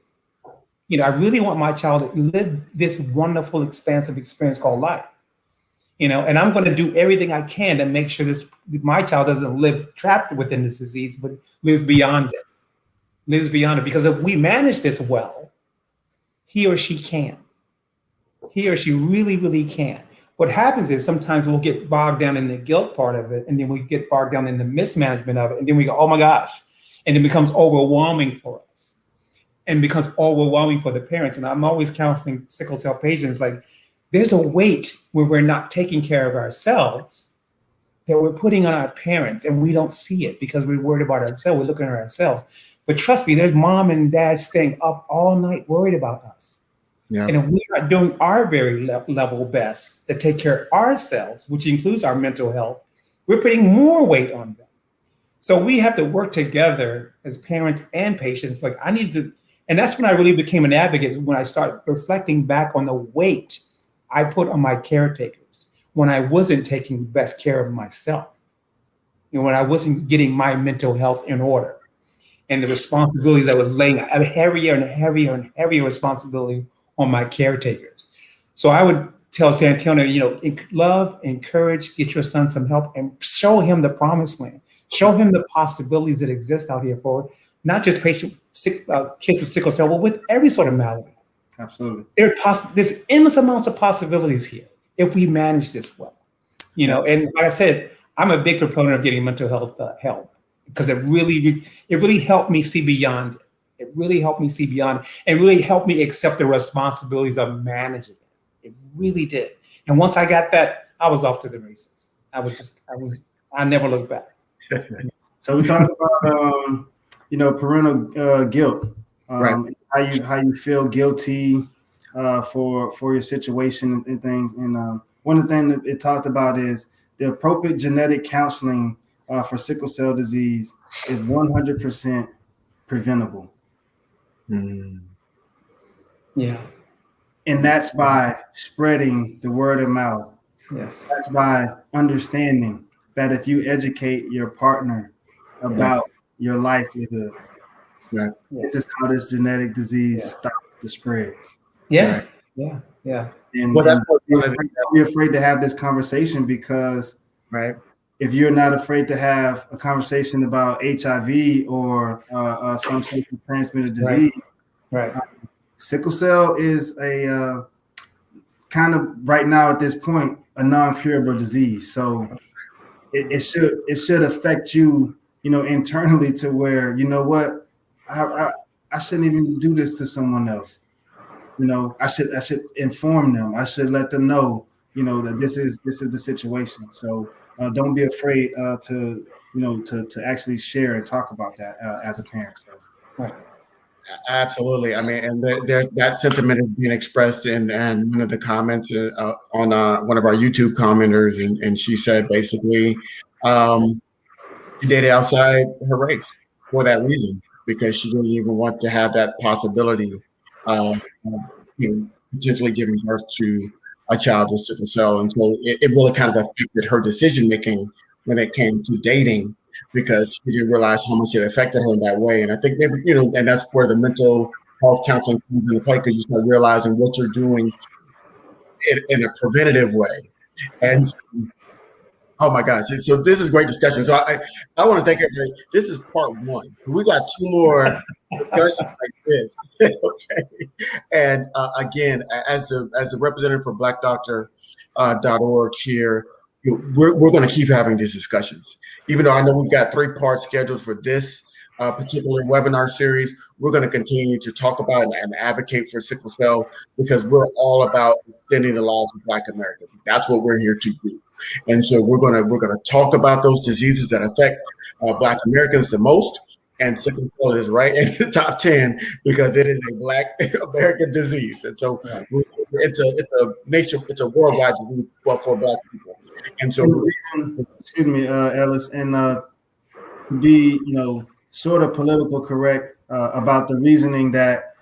I really want my child to live this wonderful, expansive experience called life. And I'm going to do everything I can to make sure my child doesn't live trapped within this disease, but lives beyond it. Because if we manage this well, he or she can. He or she really, really can. What happens is sometimes we'll get bogged down in the guilt part of it, and then we get bogged down in the mismanagement of it, and then we go, oh my gosh, and it becomes overwhelming for us. And becomes overwhelming for the parents. And I'm always counseling sickle cell patients, like, there's a weight when we're not taking care of ourselves that we're putting on our parents, and we don't see it because we're worried about ourselves. We're looking at ourselves. But trust me, there's mom and dad staying up all night worried about us. Yeah. And if we're not doing our very level best to take care of ourselves, which includes our mental health, we're putting more weight on them. So we have to work together as parents and patients. Like, and that's when I really became an advocate, when I started reflecting back on the weight I put on my caretakers when I wasn't taking the best care of myself, when I wasn't getting my mental health in order, and the responsibilities I was laying a heavier and heavier and heavier responsibility on my caretakers. So I would tell Santonio, love, encourage, get your son some help, and show him the promised land. Show him the possibilities that exist out here for not just kids with sickle cell, but with every sort of malady. Absolutely. There's endless amounts of possibilities here if we manage this well. And like I said, I'm a big proponent of getting mental health help, because it really helped me see beyond it. It really helped me see beyond it, and really helped me accept the responsibilities of managing it. It really did. And once I got that, I was off to the races. I never looked back. So we talked about parental guilt, right? How you feel guilty for your situation and things. And one of the things that it talked about is the appropriate genetic counseling for sickle cell disease is 100% preventable. Mm. Yeah. And that's by spreading the word of mouth. Yes. That's by understanding that if you educate your partner about your livelihood, this is how this genetic disease stops the spread. Yeah. Right. Yeah. Yeah. And you're afraid to have this conversation because if you're not afraid to have a conversation about HIV or some sexually transmitted disease, sickle cell is a kind of right now at this point a non-curable disease. So it should affect you, internally, to where what I shouldn't even do this to someone else. I should inform them. I should let them know, that this is the situation. So don't be afraid to actually share and talk about that as a parent. So. Right. Absolutely. I mean, and there's that sentiment is being expressed in one of the comments on one of our YouTube commenters, and she said basically she dated outside her race for that reason, because she didn't even want to have that possibility of potentially giving birth to a child with sickle cell, and so it really kind of affected her decision making when it came to dating because he didn't realize how much it affected her in that way. And I think maybe, and that's where the mental health counseling comes into play because you start realizing what you're doing in a preventative way. And oh my gosh. So this is great discussion. So I want to thank everybody. This is part one. We got two more discussions like this. Okay. And again, as the representative for blackdoctor.org here, we're going to keep having these discussions. Even though I know we've got 3 parts scheduled for this particular webinar series, we're going to continue to talk about and advocate for sickle cell because we're all about extending the lives of Black Americans. That's what we're here to do. And so we're going to talk about those diseases that affect Black Americans the most. And sickle cell is right in the top 10 because it is a Black American disease. And so it's a worldwide disease for Black people. And so, excuse me, Ellis, and to be, sort of political correct about the reasoning that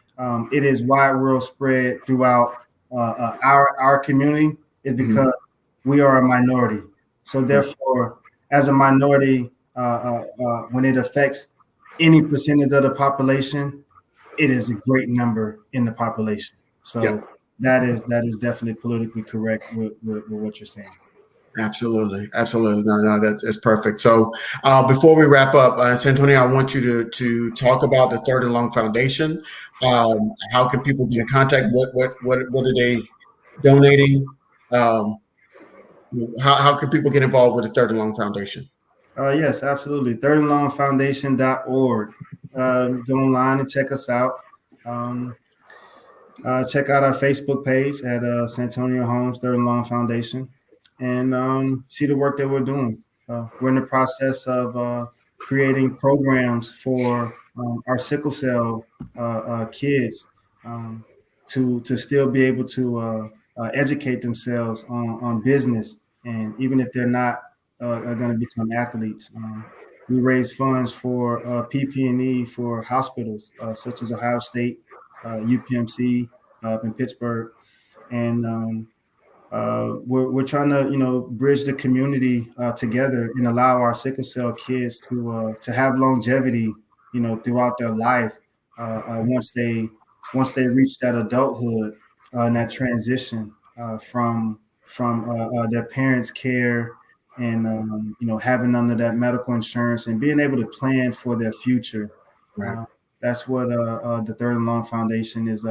it is wide world spread throughout our community is because we are a minority. So therefore, as a minority, when it affects any percentage of the population, it is a great number in the population. So that is definitely politically correct with what you're saying. Absolutely. No, that's perfect. So before we wrap up, Santonio, I want you to talk about the Third and Long Foundation. How can people get in contact? What are they donating? How can people get involved with the Third and Long Foundation? Yes, absolutely. thirdandlongfoundation.org. Go online and check us out. Check out our Facebook page at Santonio Holmes Third and Long Foundation. And see the work that we're doing. We're in the process of creating programs for our sickle cell kids to still be able to educate themselves on business, and even if they're not going to become athletes. We raise funds for PP&E for hospitals such as Ohio State, UPMC in Pittsburgh, and we're trying to bridge the community together and allow our sickle cell kids to have longevity throughout their life once they reach that adulthood and that transition from their parents' care and having under that medical insurance and being able to plan for their future. Right. That's what the Third and Long Foundation is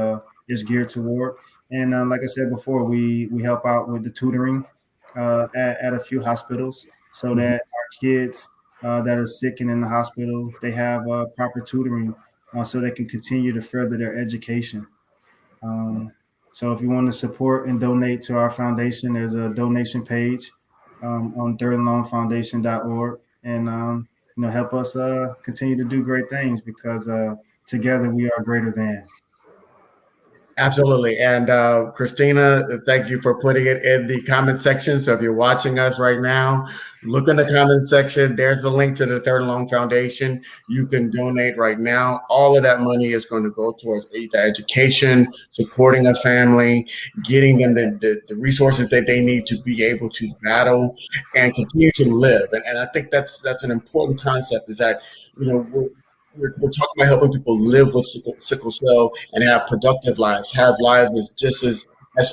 geared toward. And like I said before, we help out with the tutoring at a few hospitals so that our kids that are sick and in the hospital, they have proper tutoring so they can continue to further their education. So if you want to support and donate to our foundation, there's a donation page on thirdandlongfoundation.org, and help us continue to do great things because together we are greater than. Absolutely. And Christina, thank you for putting it in the comment section. So if you're watching us right now, look in the comment section. There's the link to the Third and Long Foundation. You can donate right now. All of that money is going to go towards either education, supporting a family, getting them the resources that they need to be able to battle and continue to live. And I think that's an important concept is that, we're talking about helping people live with sickle cell and have productive lives, have lives that's just as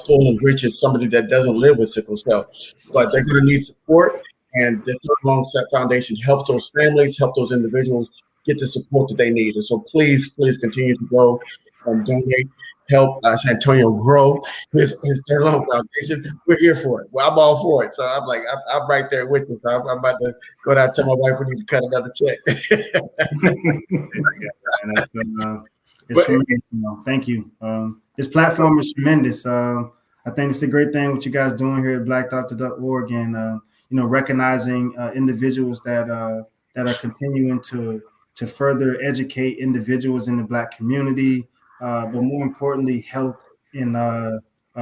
full and rich as somebody that doesn't live with sickle cell. But they're going to need support, and the Third Long Foundation helps those families, help those individuals get the support that they need. And so please continue to go and donate. Help Santonio grow his Third Long Foundation. We're here for it. Well, I'm all for it. So I'm like, I'm right there with you. So I'm about to go down and tell my wife we need to cut another check. Thank you. This platform is tremendous. I think it's a great thing what you guys doing here at blackdoctor.org and recognizing individuals that are continuing to further educate individuals in the Black community. But more importantly, help in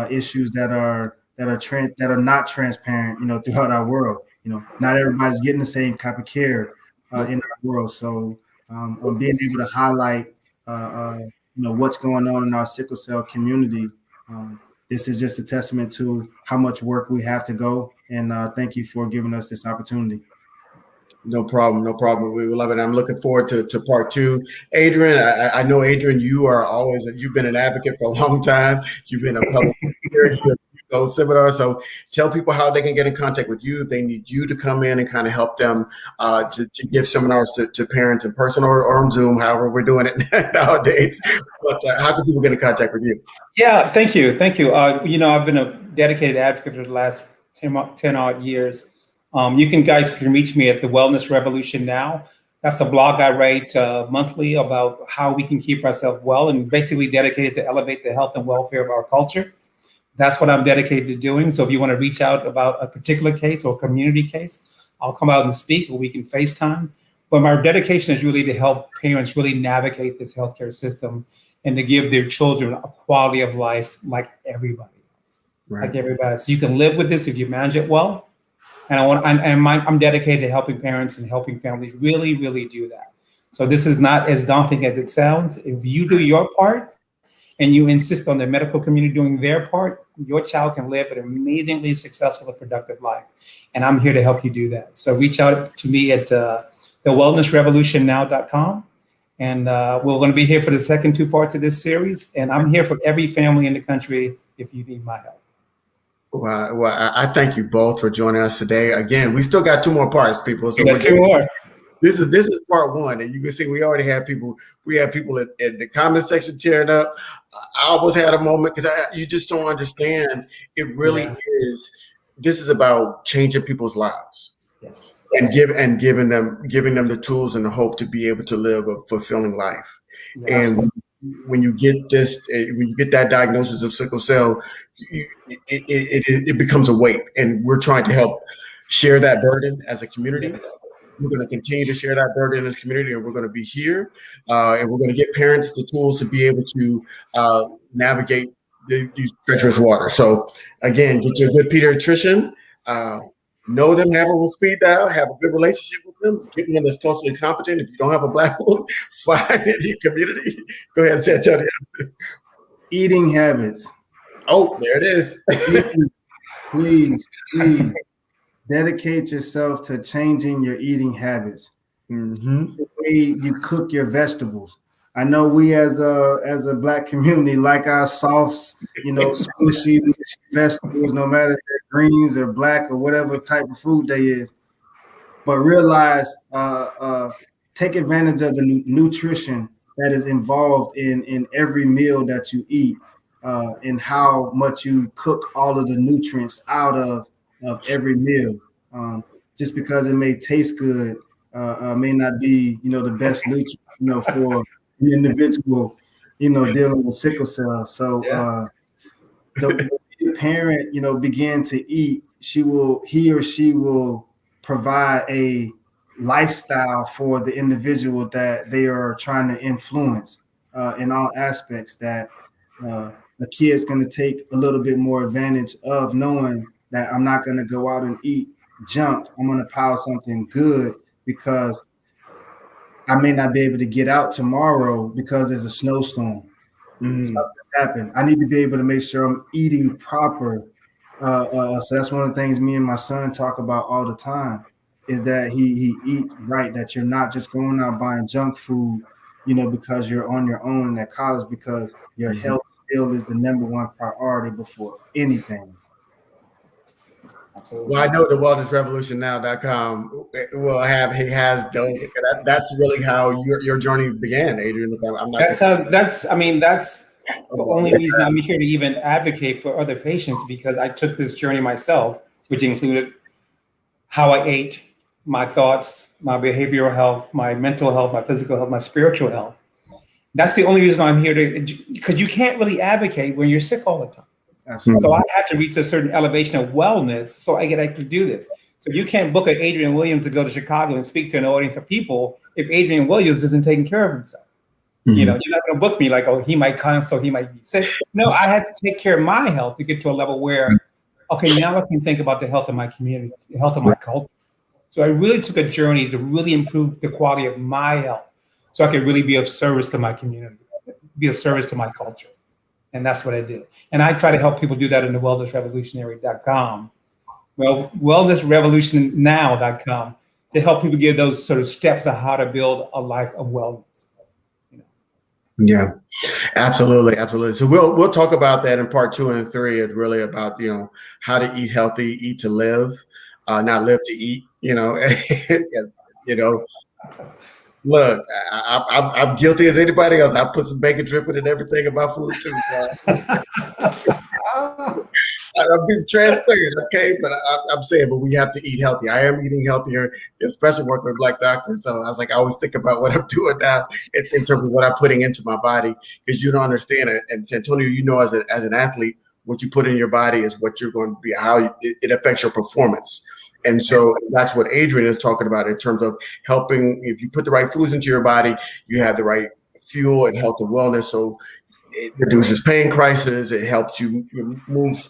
issues that are not transparent, throughout our world. Not everybody's getting the same type of care in our world. So, being able to highlight, what's going on in our sickle cell community, this is just a testament to how much work we have to go. And thank you for giving us this opportunity. No problem. No problem. We love it. I'm looking forward to part two. Adrian, I know, Adrian, you've been an advocate for a long time. You've been a public speaker, you go seminars. So tell people how they can get in contact with you if they need you to come in and kind of help them to give seminars to parents in person or on Zoom, however we're doing it nowadays. But how can people get in contact with you? Yeah, thank you. Thank you. I've been a dedicated advocate for the last 10 odd years. You guys can reach me at the Wellness Revolution Now. That's a blog I write monthly about how we can keep ourselves well, and basically dedicated to elevate the health and welfare of our culture. That's what I'm dedicated to doing. So if you want to reach out about a particular case or community case, I'll come out and speak, or we can FaceTime. But my dedication is really to help parents really navigate this healthcare system and to give their children a quality of life like everybody else. Right. Like everybody else. So you can live with this if you manage it well. And I'm dedicated to helping parents and helping families really, really do that. So this is not as daunting as it sounds. If you do your part and you insist on the medical community doing their part, your child can live an amazingly successful and productive life. And I'm here to help you do that. So reach out to me at thewellnessrevolutionnow.com. And we're going to be here for the second 2 parts of this series. And I'm here for every family in the country if you need my help. Well, I thank you both for joining us today. Again, we still got 2 more parts, people. So we got 2 more. This is part 1, and you can see we already have people. We have people in the comment section tearing up. I almost had a moment because you just don't understand. It really is. This is about changing people's lives, yes, and giving them the tools and the hope to be able to live a fulfilling life. Yes. And when you get that diagnosis of sickle cell, it becomes a weight, and we're trying to help share that burden as a community. We're going to continue to share that burden in this community, and we're going to be here, and we're going to get parents the tools to be able to navigate these treacherous waters. So again, get your good pediatrician, know them, have them on speed dial, have a good relationship with them, get them as culturally competent. If you don't have a Black one, find it in your community. Go ahead, Santonio. Eating habits. Oh, there it is. Please. Dedicate yourself to changing your eating habits. Mm-hmm. The way you cook your vegetables. I know we as a Black community like our softs, squishy vegetables, no matter if they're greens or black or whatever type of food they is. But realize, take advantage of the nutrition that is involved in every meal that you eat, and how much you cook all of the nutrients out of every meal. Just because it may taste good, may not be, the best nutrient, for an individual, dealing with sickle cell. So the parent, begin to eat, he or she will provide a lifestyle for the individual that they are trying to influence in all aspects, that the kid's going to take a little bit more advantage of knowing that I'm not going to go out and eat junk. I'm going to pile something good because I may not be able to get out tomorrow because there's a snowstorm. Something's happened. I need to be able to make sure I'm eating proper. So that's one of the things me and my son talk about all the time, is that he eat right, that you're not just going out buying junk food, because you're on your own in college, because your health still is the #1 priority before anything. Absolutely. Well, I know the wellnessrevolutionnow.com has those. That's really how your journey began, Adrian. That's the only reason I'm here to even advocate for other patients, because I took this journey myself, which included how I ate, my thoughts, my behavioral health, my mental health, my physical health, my spiritual health. That's the only reason I'm here because you can't really advocate when you're sick all the time. Absolutely. So I have to reach a certain elevation of wellness so I can actually do this. So you can't book an Adrian Williams to go to Chicago and speak to an audience of people if Adrian Williams isn't taking care of himself. You're not going to book me like, oh, he might cancel, he might be sick. No, I had to take care of my health to get to a level where, okay, now I can think about the health of my community, the health of my culture. So I really took a journey to really improve the quality of my health so I could really be of service to my community, be of service to my culture. And that's what I did. And I try to help people do that in the wellnessrevolutionary.com. Well, wellnessrevolutionnow.com. to help people get those sort of steps of how to build a life of wellness. Yeah, absolutely, absolutely. So we'll talk about that in part 2 and 3. It's really about how to eat healthy, eat to live, not live to eat. Look, I'm guilty as anybody else. I put some bacon dripping and everything in my food too. I'm being transparent, okay? But I'm saying, but we have to eat healthy. I am eating healthier, especially working with Black doctors. So I was like, I always think about what I'm doing now in terms of what I'm putting into my body, because you don't understand it. And Santonio, as an athlete, what you put in your body is what you're going to be, how it affects your performance. And so that's what Adrian is talking about in terms of helping. If you put the right foods into your body, you have the right fuel and health and wellness. So it reduces pain crisis. It helps you move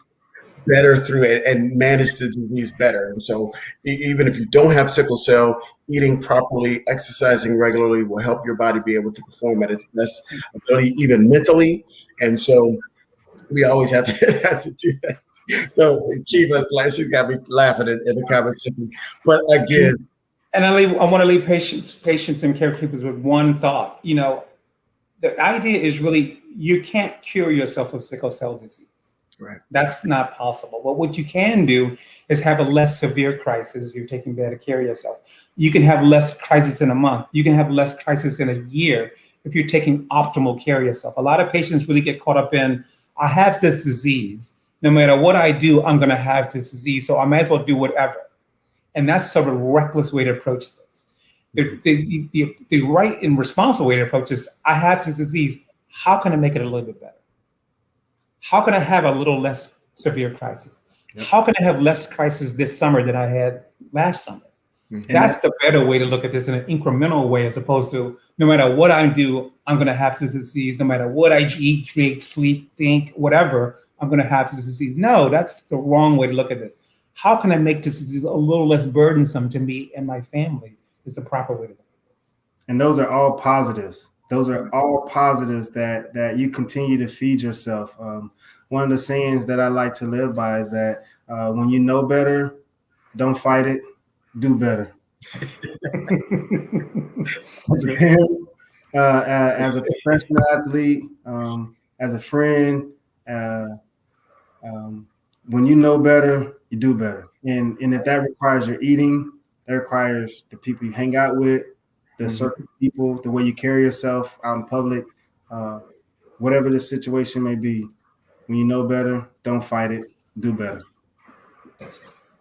better through it and manage the disease better. And so even if you don't have sickle cell, eating properly, exercising regularly will help your body be able to perform at its best ability, even mentally. And so we always have to do that. So Kiva's like, she's got me laughing in the conversation. But again, and I want to leave patients and caregivers with one thought. The idea is really, you can't cure yourself of sickle cell disease. Right. That's not possible. But what you can do is have a less severe crisis if you're taking better care of yourself. You can have less crisis in a month. You can have less crisis in a year if you're taking optimal care of yourself. A lot of patients really get caught up in, I have this disease. No matter what I do, I'm going to have this disease, so I might as well do whatever. And that's sort of a reckless way to approach this. The right and responsible way to approach this, I have this disease. How can I make it a little bit better? How can I have a little less severe crisis? Yep. How can I have less crisis this summer than I had last summer? Mm-hmm. That's the better way to look at this, in an incremental way, as opposed to no matter what I do, I'm going to have this disease. No matter what I eat, drink, sleep, think, whatever, I'm going to have this disease. No, that's the wrong way to look at this. How can I make this disease a little less burdensome to me and my family is the proper way to look at this. And those are all positives. Those are all positives that you continue to feed yourself. One of the sayings that I like to live by is that when you know better, don't fight it, do better. As a professional athlete, as a friend, when you know better, you do better. And if that requires your eating, that requires the people you hang out with, the circle of people, the way you carry yourself out in public, whatever the situation may be, when you know better, don't fight it, do better.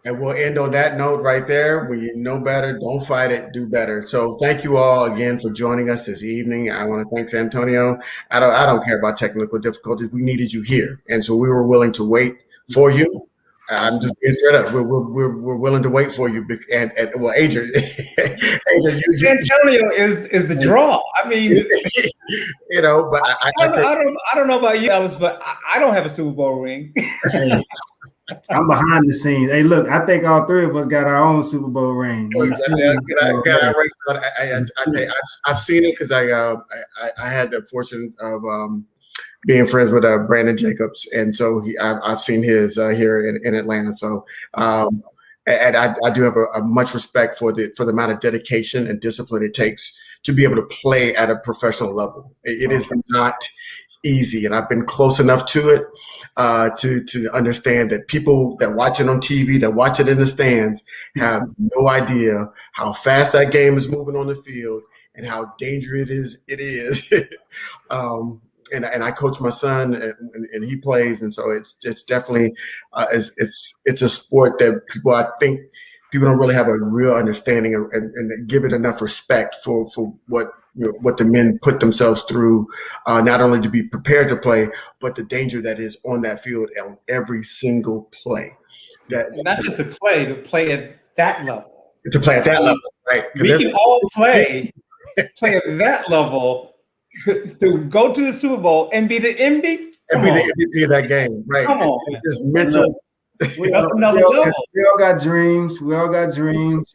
And we'll end on that note right there. When you know better, don't fight it, do better. So thank you all again for joining us this evening. I want to thank Santonio. I don't care about technical difficulties. We needed you here. And so we were willing to wait for you. I'm just being straight up. We're willing to wait for you. And well, Adrian, Santonio is the draw. I mean, but I don't know about you, Ellis, but I don't have a Super Bowl ring. I'm behind the scenes. Hey, look, I think all three of us got our own Super Bowl ring. I've seen it because I had the fortune of being friends with Brandon Jacobs, and so I've seen his here in Atlanta. So, and I do have a much respect for the amount of dedication and discipline it takes to be able to play at a professional level. It is not easy, and I've been close enough to it to understand that people that watch it on TV, that watch it in the stands, have no idea how fast that game is moving on the field and how dangerous it is. And I coach my son, and he plays, and so it's definitely it's a sport that I think people don't really have a real understanding and give it enough respect for what the men put themselves through, not only to be prepared to play, but the danger that is on that field on every single play. Not just to play at that level. To play at that level, right? We can all play at that level. To go to the Super Bowl and be the MVP? And be the MVP of that game, right? Come on. Just mental. We all got dreams. We all got dreams,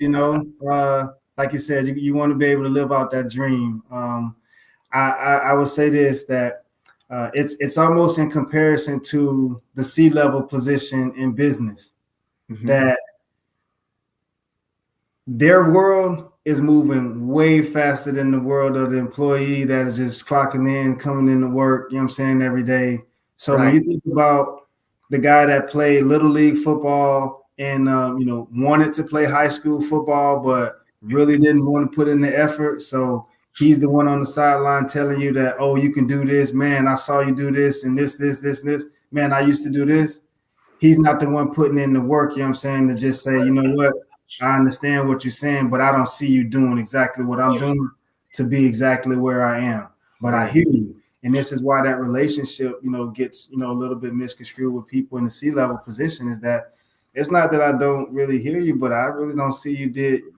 like you said, you want to be able to live out that dream. I would say this, that it's almost in comparison to the C-level position in business, that their world is moving way faster than the world of the employee that is just clocking in, coming into work, you know what I'm saying, every day. So Right. when you think about the guy that played little league football and wanted to play high school football, but really didn't want to put in the effort. So he's the one on the sideline telling you that, oh, you can do this, man. I saw you do this and this, and this. Man, I used to do this. He's not the one putting in the work, you know what I'm saying, to just say, you know what, I understand what you're saying, but I don't see you doing exactly what I'm doing to be exactly where I am. But I hear you. And this is why that relationship, gets, a little bit misconstrued with people in the C-level position, is that it's not that I don't really hear you, but I really don't see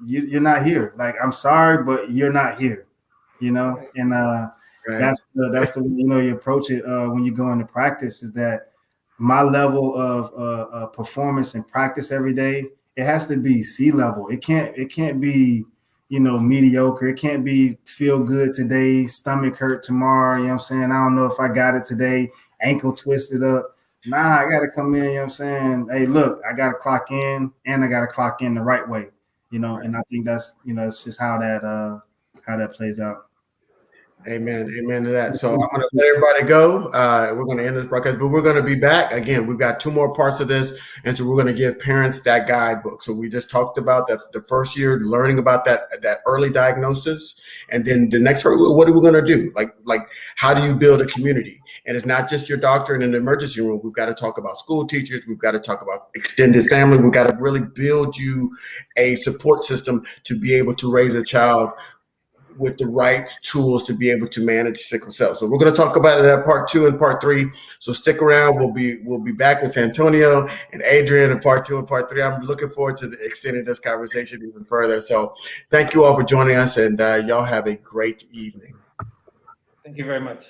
you're not here. Like, I'm sorry, but you're not here, and that's the way, you approach it when you go into practice, is that my level of performance and practice every day, it has to be C-level. It can't be, mediocre. It can't be feel good today, stomach hurt tomorrow. You know what I'm saying? I don't know if I got it today, ankle twisted up. Nah, I got to come in, you know what I'm saying? Hey, look, I got to clock in, and I got to clock in the right way, and I think that's, it's just how that plays out. Amen. Amen to that. So I'm going to let everybody go. We're going to end this broadcast, but we're going to be back. Again, we've got 2 more parts of this. And so we're going to give parents that guidebook. So we just talked about that the first year, learning about that early diagnosis. And then the next, what are we going to do? Like, how do you build a community? And it's not just your doctor and in the emergency room. We've got to talk about school teachers. We've got to talk about extended family. We've got to really build you a support system to be able to raise a child with the right tools to be able to manage sickle cell. So we're going to talk about that part 2 and part 3. So stick around. We'll be back with Santonio and Adrian in part 2 and part 3. I'm looking forward to extending this conversation even further. So thank you all for joining us, and y'all have a great evening. Thank you very much.